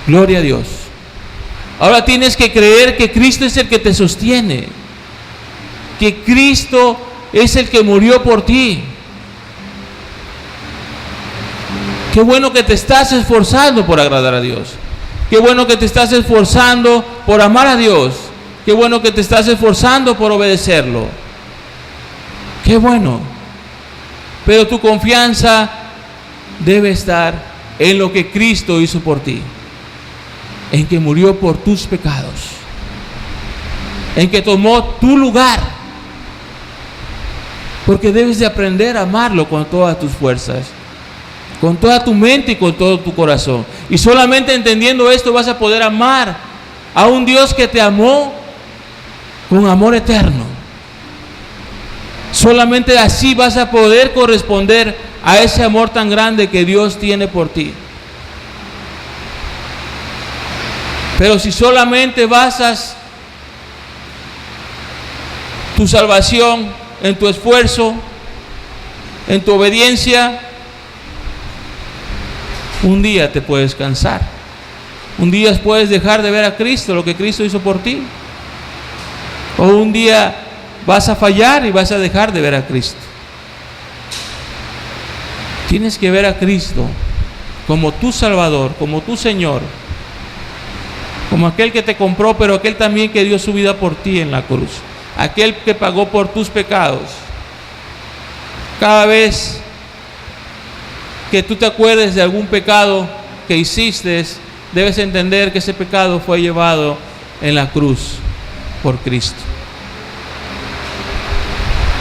gloria a Dios. Ahora tienes que creer que Cristo es el que te sostiene, que Cristo es el que murió por ti. Qué bueno que te estás esforzando por agradar a Dios. Qué bueno que te estás esforzando por amar a Dios. Qué bueno que te estás esforzando por obedecerlo. Qué bueno. Pero tu confianza debe estar en lo que Cristo hizo por ti, en que murió por tus pecados, en que tomó tu lugar, porque debes de aprender a amarlo con todas tus fuerzas, con toda tu mente y con todo tu corazón. Y solamente entendiendo esto vas a poder amar a un Dios que te amó con amor eterno. Solamente así vas a poder corresponder a ese amor tan grande que Dios tiene por ti. Pero si solamente basas tu salvación en tu esfuerzo, en tu obediencia, un día te puedes cansar. Un día puedes dejar de ver a Cristo, lo que Cristo hizo por ti. O un día vas a fallar y vas a dejar de ver a Cristo. Tienes que ver a Cristo como tu Salvador, como tu Señor, como aquel que te compró, pero aquel también que dio su vida por ti en la cruz, aquel que pagó por tus pecados. Cada vez que tú te acuerdes de algún pecado que hiciste, debes entender que ese pecado fue llevado en la cruz por Cristo.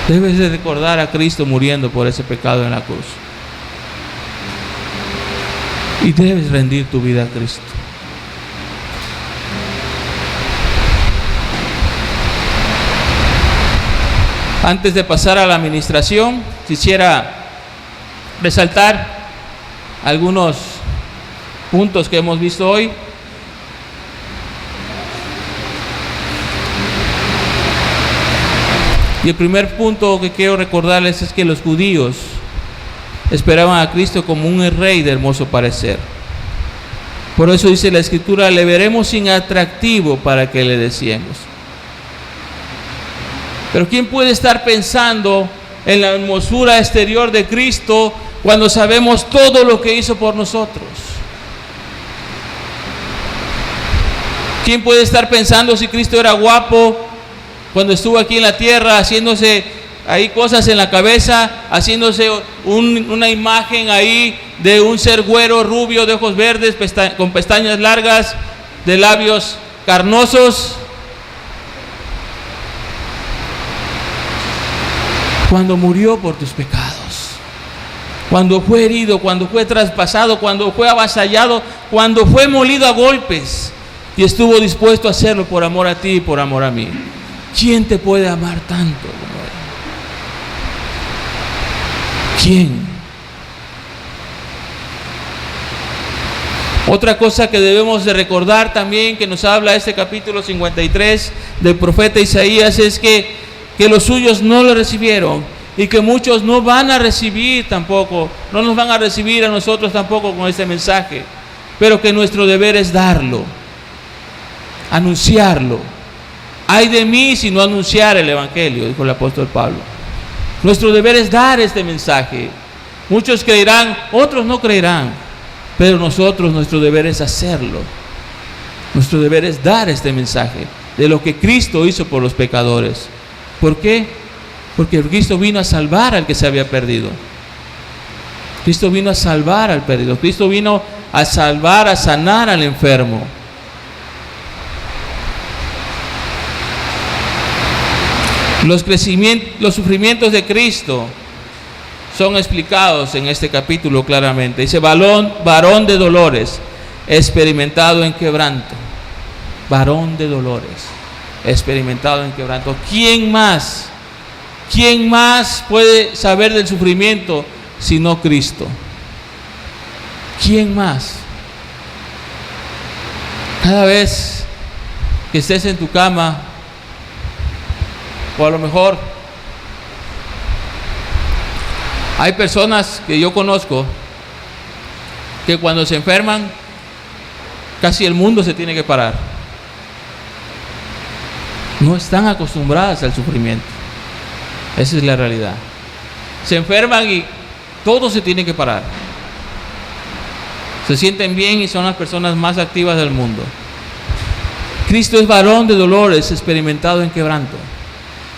Debes de recordar a Cristo muriendo por ese pecado en la cruz. Y debes rendir tu vida a Cristo. Antes de pasar a la administración, quisiera resaltar algunos puntos que hemos visto hoy. Y el primer punto que quiero recordarles es que los judíos esperaban a Cristo como un rey de hermoso parecer. Por eso dice la Escritura: le veremos sin atractivo para que le deseemos. Pero ¿quién puede estar pensando en la hermosura exterior de Cristo cuando sabemos todo lo que hizo por nosotros? ¿Quién puede estar pensando si Cristo era guapo cuando estuvo aquí en la tierra, haciéndose ahí cosas en la cabeza, haciéndose una imagen ahí de un ser güero, rubio, de ojos verdes, con pestañas largas, de labios carnosos? Cuando murió por tus pecados, cuando fue herido, cuando fue traspasado, cuando fue avasallado, cuando fue molido a golpes, y estuvo dispuesto a hacerlo por amor a ti y por amor a mí. ¿Quién te puede amar tanto como Él? ¿Quién? Otra cosa que debemos de recordar también, que nos habla este capítulo 53 del profeta Isaías, es que los suyos no lo recibieron, y que muchos no van a recibir tampoco, no nos van a recibir a nosotros tampoco con este mensaje, pero que nuestro deber es darlo, anunciarlo. Ay de mí si no anunciar el Evangelio, dijo el apóstol Pablo. Nuestro deber es dar este mensaje. Muchos creerán, otros no creerán, pero nosotros, nuestro deber es hacerlo. Nuestro deber es dar este mensaje de lo que Cristo hizo por los pecadores. ¿Por qué? Porque Cristo vino a salvar al que se había perdido. Cristo vino a salvar al perdido. Cristo vino a salvar, a sanar al enfermo. Los sufrimientos de Cristo son explicados en este capítulo claramente. Dice: varón de dolores, experimentado en quebranto. Varón de dolores, experimentado en quebranto. ¿Quién más ¿Quién más puede saber del sufrimiento sino Cristo? ¿Quién más? Cada vez que estés en tu cama, o a lo mejor hay personas que yo conozco que cuando se enferman, casi el mundo se tiene que parar. No están acostumbradas al sufrimiento. Esa es la realidad. Se enferman y todo se tiene que parar. Se sienten bien y son las personas más activas del mundo. Cristo es varón de dolores, experimentado en quebranto.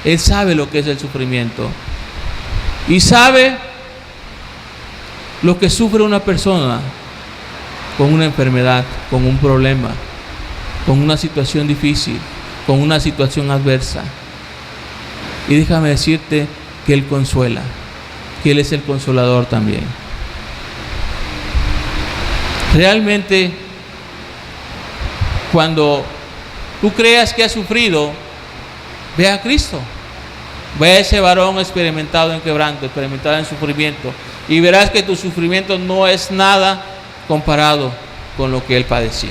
Él sabe lo que es el sufrimiento. Y sabe lo que sufre una persona con una enfermedad, con un problema, con una situación difícil, con una situación adversa. Y déjame decirte que Él consuela, que Él es el consolador también. Realmente, cuando tú creas que has sufrido, ve a Cristo. Ve a ese varón experimentado en quebranto, experimentado en sufrimiento, y verás que tu sufrimiento no es nada comparado con lo que Él padeció.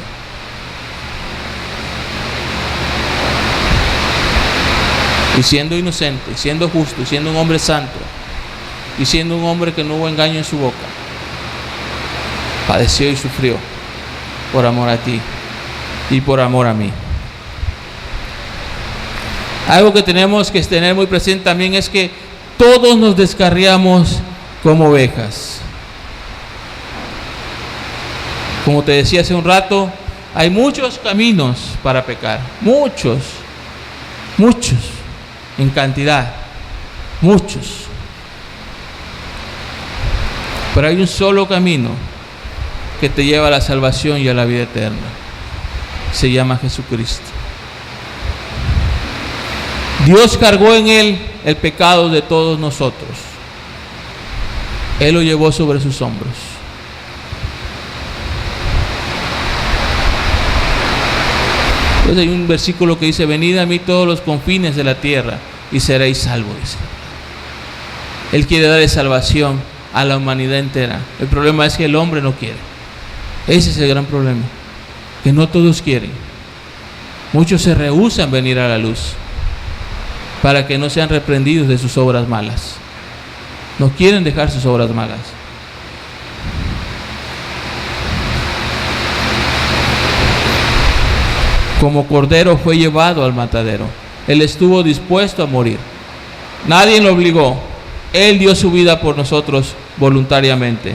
Y siendo inocente, siendo justo, siendo un hombre santo, y siendo un hombre que no hubo engaño en su boca, padeció y sufrió por amor a ti y por amor a mí. Algo que tenemos que tener muy presente también es que todos nos descarriamos como ovejas. Como te decía hace un rato, hay muchos caminos para pecar, muchos, en cantidad, muchos. Pero hay un solo camino que te lleva a la salvación y a la vida eterna. Se llama Jesucristo. Dios cargó en Él el pecado de todos nosotros. Él lo llevó sobre sus hombros. Entonces hay un versículo que dice: venid a mí todos los confines de la tierra y seréis salvos. Él quiere darle salvación a la humanidad entera. El problema es que el hombre no quiere. Ese es el gran problema, que no todos quieren. Muchos se rehúsan a venir a la luz para que no sean reprendidos de sus obras malas. No quieren dejar sus obras malas. Como cordero fue llevado al matadero. Él estuvo dispuesto a morir. Nadie lo obligó. Él dio su vida por nosotros voluntariamente.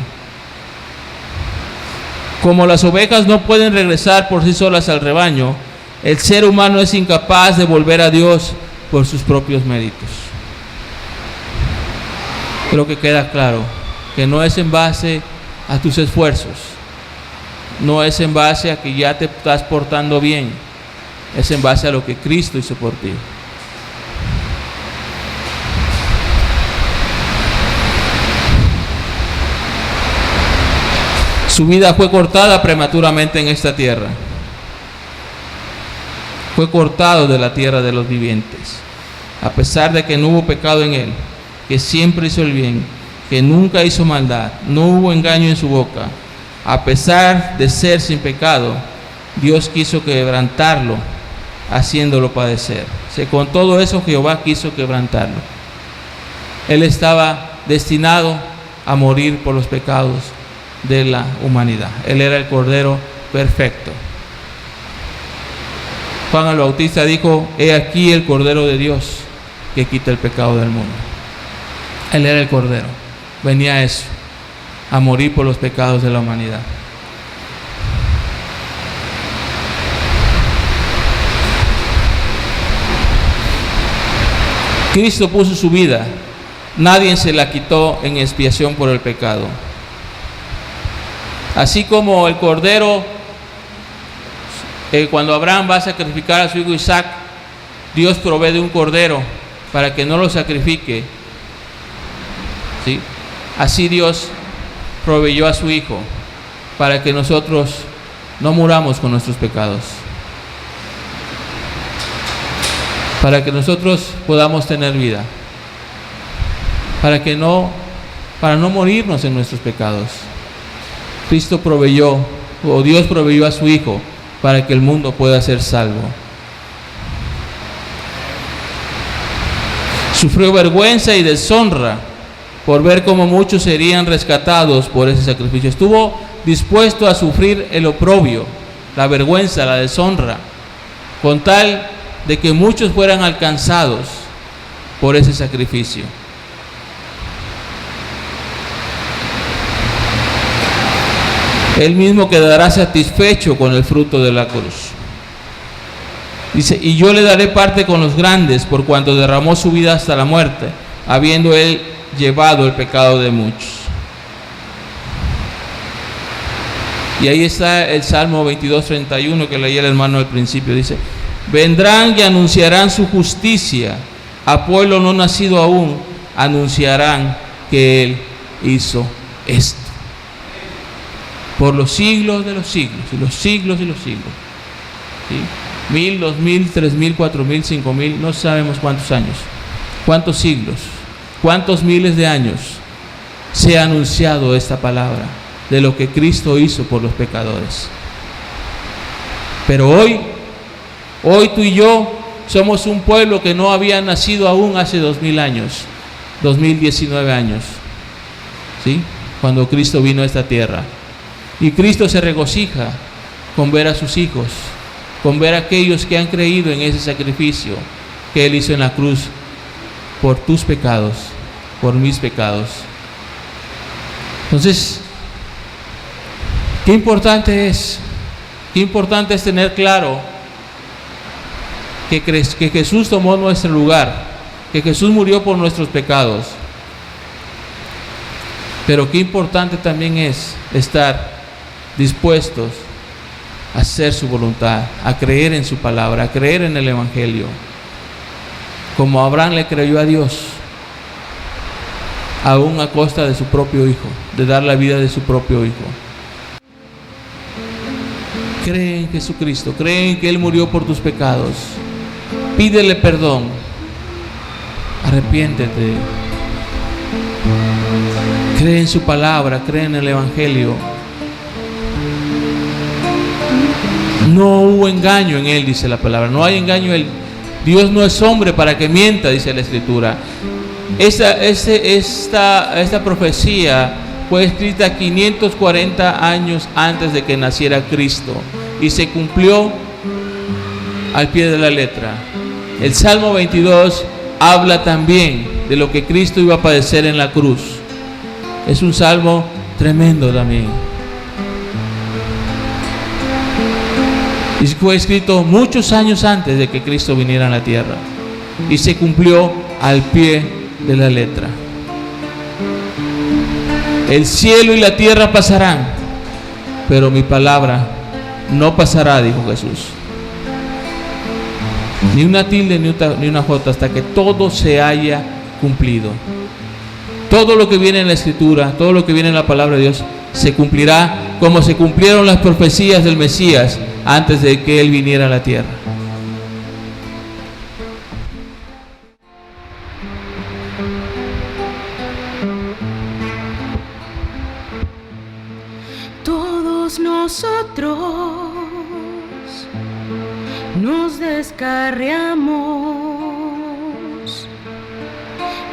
Como las ovejas no pueden regresar por sí solas al rebaño, el ser humano es incapaz de volver a Dios por sus propios méritos. Creo que queda claro que no es en base a tus esfuerzos, no es en base a que ya te estás portando bien, es en base a lo que Cristo hizo por ti. Su vida fue cortada prematuramente en esta tierra. Fue cortado de la tierra de los vivientes. A pesar de que no hubo pecado en él, que siempre hizo el bien, que nunca hizo maldad, no hubo engaño en su boca. A pesar de ser sin pecado, Dios quiso quebrantarlo, haciéndolo padecer. Con todo eso Jehová quiso quebrantarlo. Él estaba destinado a morir por los pecados de la humanidad. Él era el Cordero perfecto. Juan el Bautista dijo: he aquí el Cordero de Dios que quita el pecado del mundo. Él era el Cordero. Venía a eso, a morir por los pecados de la humanidad. Cristo puso su vida. Nadie se la quitó en expiación por el pecado. Así como el Cordero, cuando Abraham va a sacrificar a su hijo Isaac, Dios provee de un cordero para que no lo sacrifique. ¿Sí? Así Dios proveyó a su hijo para que nosotros no muramos con nuestros pecados, para que nosotros podamos tener vida. para no morirnos en nuestros pecados. Cristo proveyó, o Dios proveyó a su Hijo para que el mundo pueda ser salvo. Sufrió vergüenza y deshonra por ver cómo muchos serían rescatados por ese sacrificio. Estuvo dispuesto a sufrir el oprobio, la vergüenza, la deshonra, con tal de que muchos fueran alcanzados por ese sacrificio. Él mismo quedará satisfecho con el fruto de la cruz. Dice, y yo le daré parte con los grandes, por cuanto derramó su vida hasta la muerte, habiendo él llevado el pecado de muchos. Y ahí está el Salmo 22:31 que leía el hermano al principio. Dice, vendrán y anunciarán su justicia, a pueblo no nacido aún, anunciarán que él hizo esto. Por los siglos de los siglos, y los siglos y los siglos. ¿Sí? 1000, 2000, 3000, 4000, 5000, no sabemos cuántos años, cuántos siglos, cuántos miles de años se ha anunciado esta palabra de lo que Cristo hizo por los pecadores. Pero hoy tú y yo somos un pueblo que no había nacido aún hace 2000 años, 2019 años, ¿sí? Cuando Cristo vino a esta tierra. Y Cristo se regocija con ver a sus hijos, con ver a aquellos que han creído en ese sacrificio que Él hizo en la cruz por tus pecados, por mis pecados. Entonces, qué importante es tener claro que Jesús tomó nuestro lugar, que Jesús murió por nuestros pecados. Pero qué importante también es estar dispuestos a hacer su voluntad, a creer en su palabra, a creer en el Evangelio, como Abraham le creyó a Dios, aún a costa de su propio hijo, de dar la vida de su propio hijo. Cree en Jesucristo, cree en que Él murió por tus pecados, pídele perdón, arrepiéntete, cree en su palabra, cree en el Evangelio. No hubo engaño en Él, dice la palabra. No hay engaño en Él. Dios no es hombre para que mienta, dice la Escritura. Esta profecía fue escrita 540 años antes de que naciera Cristo y se cumplió al pie de la letra. El Salmo 22 habla también de lo que Cristo iba a padecer en la cruz. Es un salmo tremendo también. Y fue escrito muchos años antes de que Cristo viniera a la tierra. Y se cumplió al pie de la letra. El cielo y la tierra pasarán, pero mi palabra no pasará, dijo Jesús. Ni una tilde ni una jota, hasta que todo se haya cumplido. Todo lo que viene en la Escritura, todo lo que viene en la palabra de Dios, se cumplirá como se cumplieron las profecías del Mesías antes de que Él viniera a la tierra. Todos nosotros nos descarriamos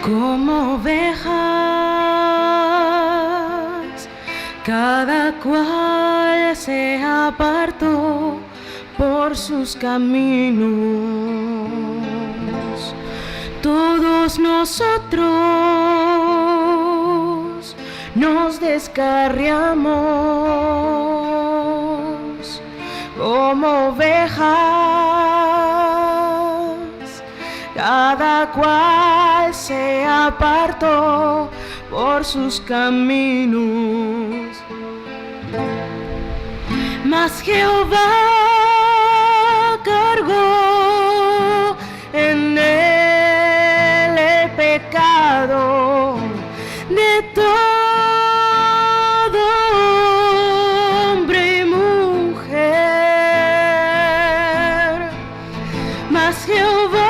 como ovejas, cada cual se apartó por sus caminos. Todos nosotros nos descarriamos como ovejas, cada cual se apartó por sus caminos. Mas Jehová cargó en él el pecado de todo hombre y mujer. Mas Jehová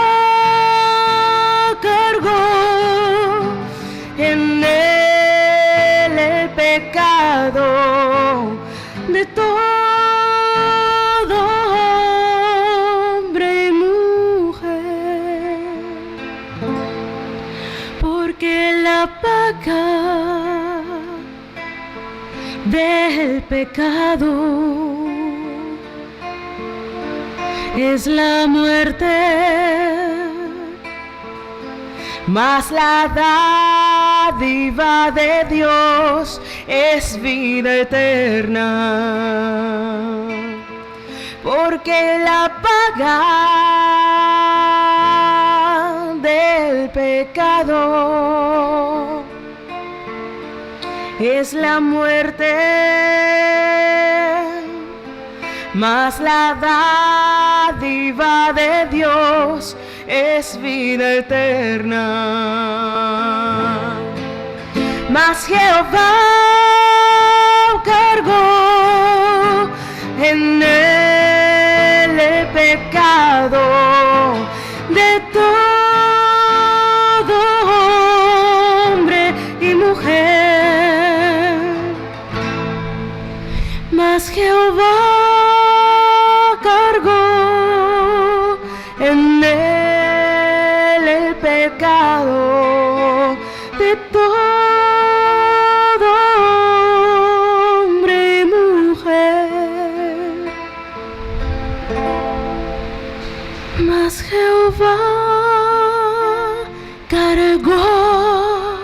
cargó pecado es la muerte, mas la dádiva de Dios es vida eterna, porque la paga del pecado es la muerte, mas la dádiva de Dios es vida eterna. Mas Jehová cargó en él el pecado de todo hombre y mujer. Mas Jehová cargó en él el pecado de todo hombre y mujer. Mas Jehová cargó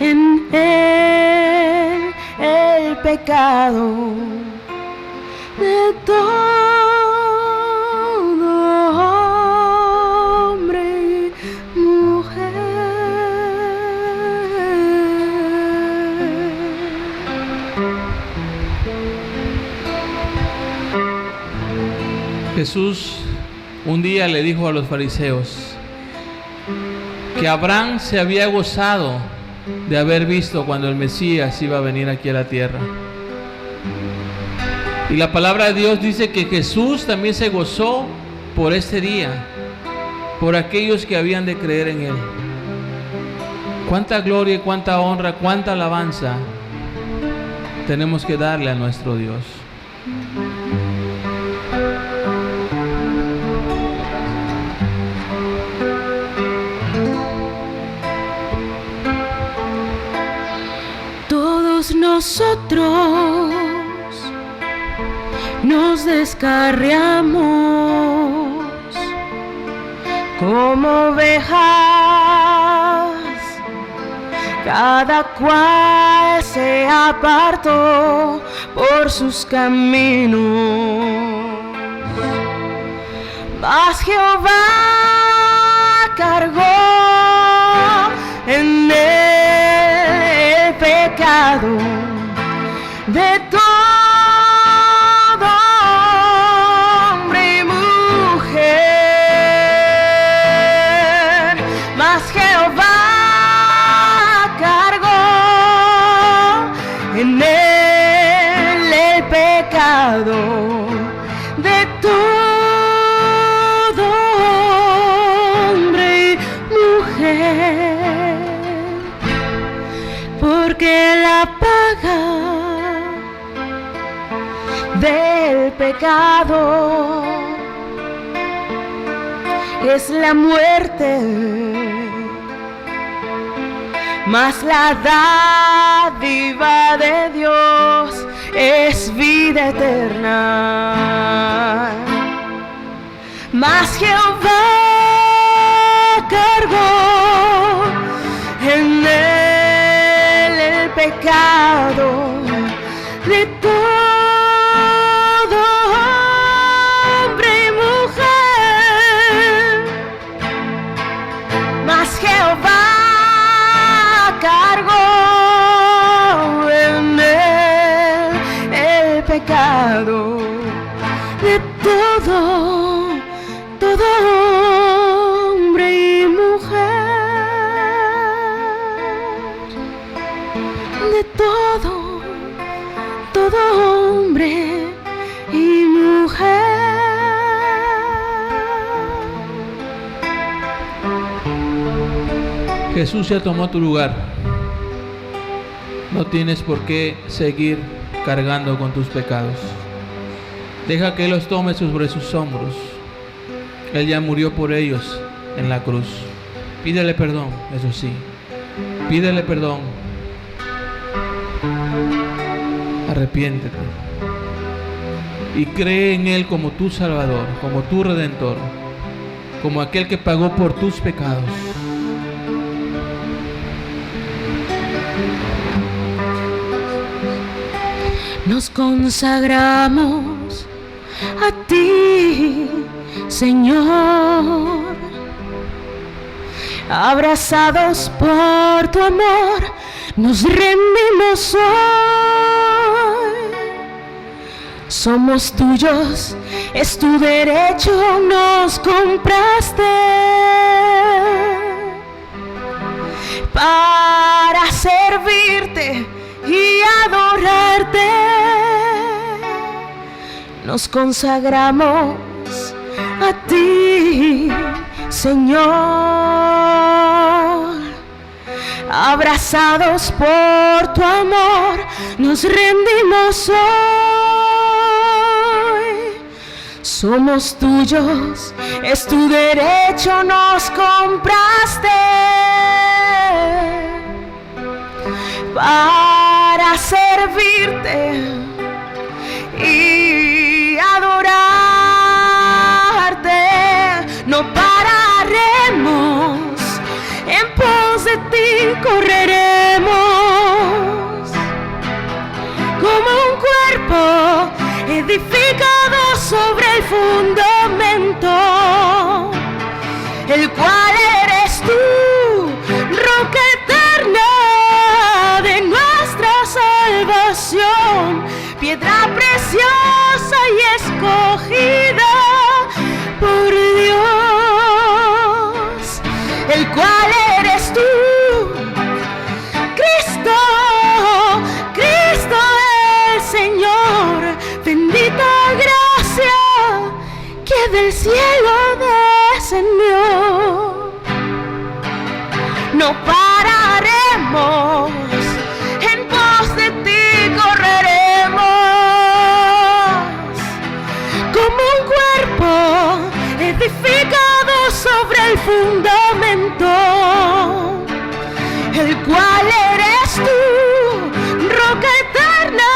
en él el pecado de todo hombre y mujer. Jesús un día le dijo a los fariseos que Abraham se había gozado de haber visto cuando el Mesías iba a venir aquí a la tierra. Y la palabra de Dios dice que Jesús también se gozó por este día, por aquellos que habían de creer en Él. Cuánta gloria y cuánta honra, cuánta alabanza tenemos que darle a nuestro Dios. Todos nosotros nos descarriamos como ovejas, cada cual se apartó por sus caminos. Mas Jehová cargó en él el pecado de todo hombre y mujer. Mas Jehová cargó en él el pecado de todo hombre y mujer, porque la paga del pecado es la muerte, mas la dádiva de Dios es vida eterna. Mas Jehová cargó en él el pecado de todo hombre y mujer. Mas Jehová cargó en él el pecado de todo hombre y mujer, de todo hombre y mujer. Jesús ya tomó tu lugar. No tienes por qué seguir cargando con tus pecados. Deja que Él los tome sobre sus hombros. Él ya murió por ellos en la cruz. Pídele perdón, eso sí. Pídele perdón. arrepiéntete y cree en Él como tu Salvador, como tu Redentor, como aquel que pagó por tus pecados. Nos consagramos a ti, Señor, abrazados por tu amor, nos rendimos hoy. Somos tuyos, es tu derecho, nos compraste para servirte y adorarte. Nos consagramos a ti, Señor, abrazados por tu amor, nos rendimos hoy. Somos tuyos, es tu derecho, nos compraste para servirte y adorarte. No pararemos, en pos de ti correremos, como un cuerpo edificado sobre el fundamento, el cual eres tú, roca eterna de nuestra salvación, piedra preciosa y escogida por Dios, el cual eres tú, Cristo, Cristo el Señor. Bendita gracia que del cielo descendió. No pararemos, en pos de ti correremos, como un cuerpo edificado sobre el fundamento, el cual eres tú, roca eterna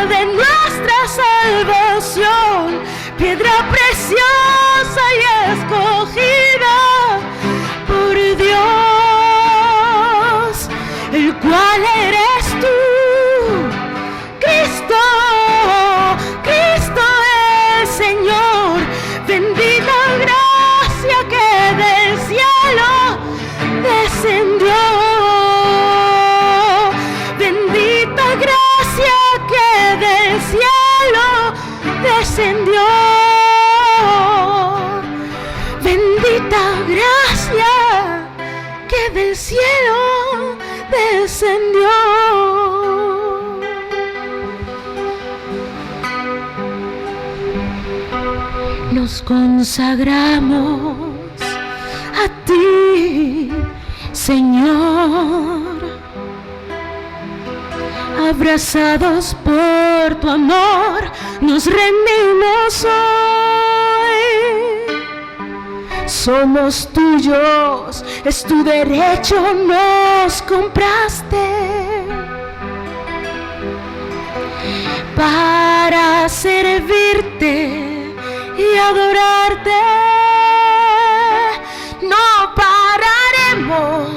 de nuestra salvación, piedra preciosa y escogida por Dios, el cual eres tú, Cristo, Cristo el Señor. Bendita gracia que del cielo descendió, bendita gracia que del cielo descendió, bendita gracia que del cielo descendió. Nos consagramos a ti, Señor, abrazados por tu amor, nos rendimos hoy. Somos tuyos, es tu derecho, nos compraste para servirte y adorarte. No pararemos,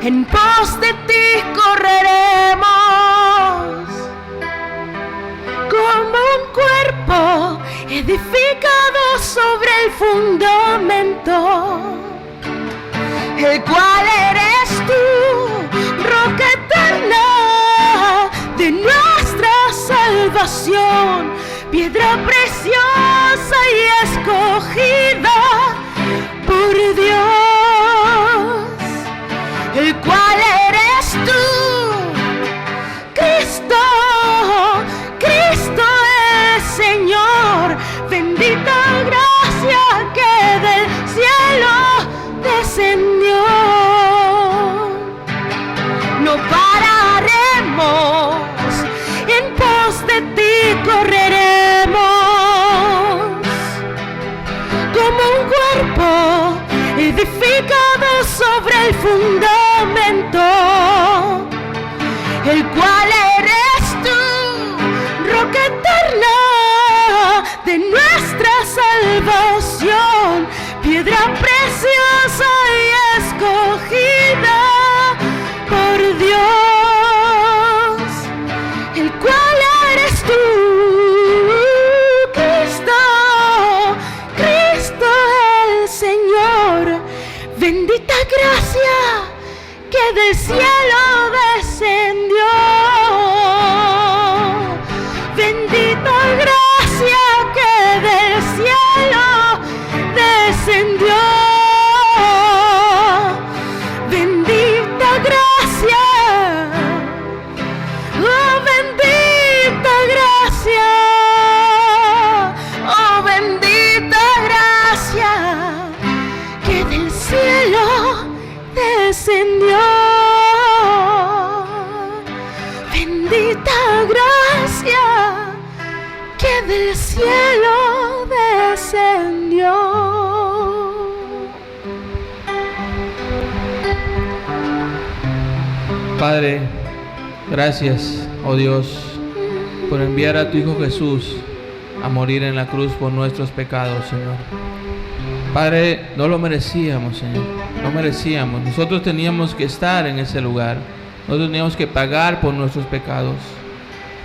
en pos de ti correremos, como un cuerpo edificado sobre el fundamento, el cual eres tú, roca eterna de nuestra salvación, piedra preciosa y escogida por Dios, el cual eres tú, Cristo, Cristo el Señor. Bendita gracia que del cielo descendió. No pararemos, en pos de ti correremos, como un cuerpo edificado sobre el fundamento, el cual eres tú, piedra preciosa y escogida por Dios, el cual eres tú, Cristo, Cristo el Señor. Bendita gracia que del cielo descendió, bendita gracia que del cielo descendió, bendita gracia, oh bendita gracia, oh bendita gracia que del cielo descendió, bendita gracia que del cielo descendió. Padre, gracias, oh Dios, por enviar a tu Hijo Jesús a morir en la cruz por nuestros pecados, Señor. Padre, no lo merecíamos, Señor, no merecíamos. Nosotros teníamos que estar en ese lugar, nosotros teníamos que pagar por nuestros pecados,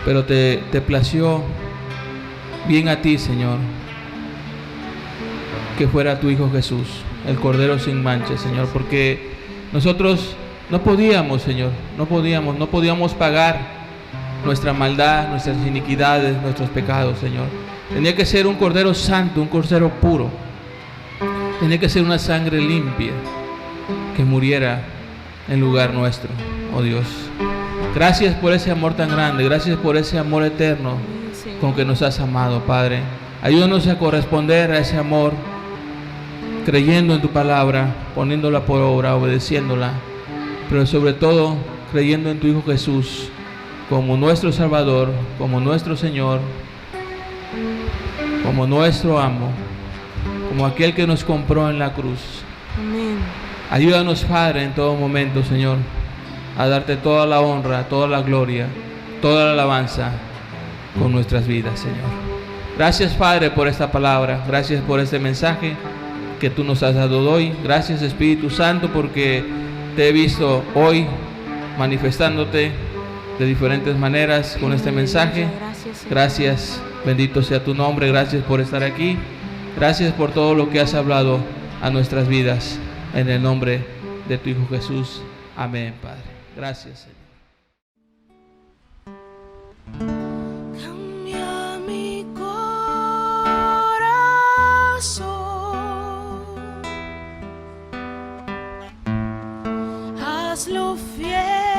pero te plació bien a ti, Señor, que fuera tu Hijo Jesús, el Cordero sin mancha, Señor, porque nosotros no podíamos, Señor, no podíamos pagar nuestra maldad, nuestras iniquidades, nuestros pecados, Señor. Tenía que ser un Cordero santo, un Cordero puro. Tenía que ser una sangre limpia que muriera en lugar nuestro, oh Dios. Gracias por ese amor tan grande, gracias por ese amor eterno con que nos has amado, Padre. Ayúdanos a corresponder a ese amor, creyendo en tu palabra, poniéndola por obra, obedeciéndola, pero sobre todo creyendo en tu Hijo Jesús como nuestro Salvador, como nuestro Señor, como nuestro amo, como aquel que nos compró en la cruz. Amén. Ayúdanos, Padre, en todo momento, Señor, a darte toda la honra, toda la gloria, toda la alabanza con nuestras vidas, Señor. Gracias, Padre, por esta palabra. Gracias por este mensaje que tú nos has dado hoy. Gracias, Espíritu Santo, porque te he visto hoy manifestándote de diferentes maneras con este mensaje. Gracias, bendito sea tu nombre. Gracias por estar aquí. Gracias por todo lo que has hablado a nuestras vidas. En el nombre de tu Hijo Jesús. Amén, Padre. Gracias, Señor. Cambia mi corazón, hazlo fiel.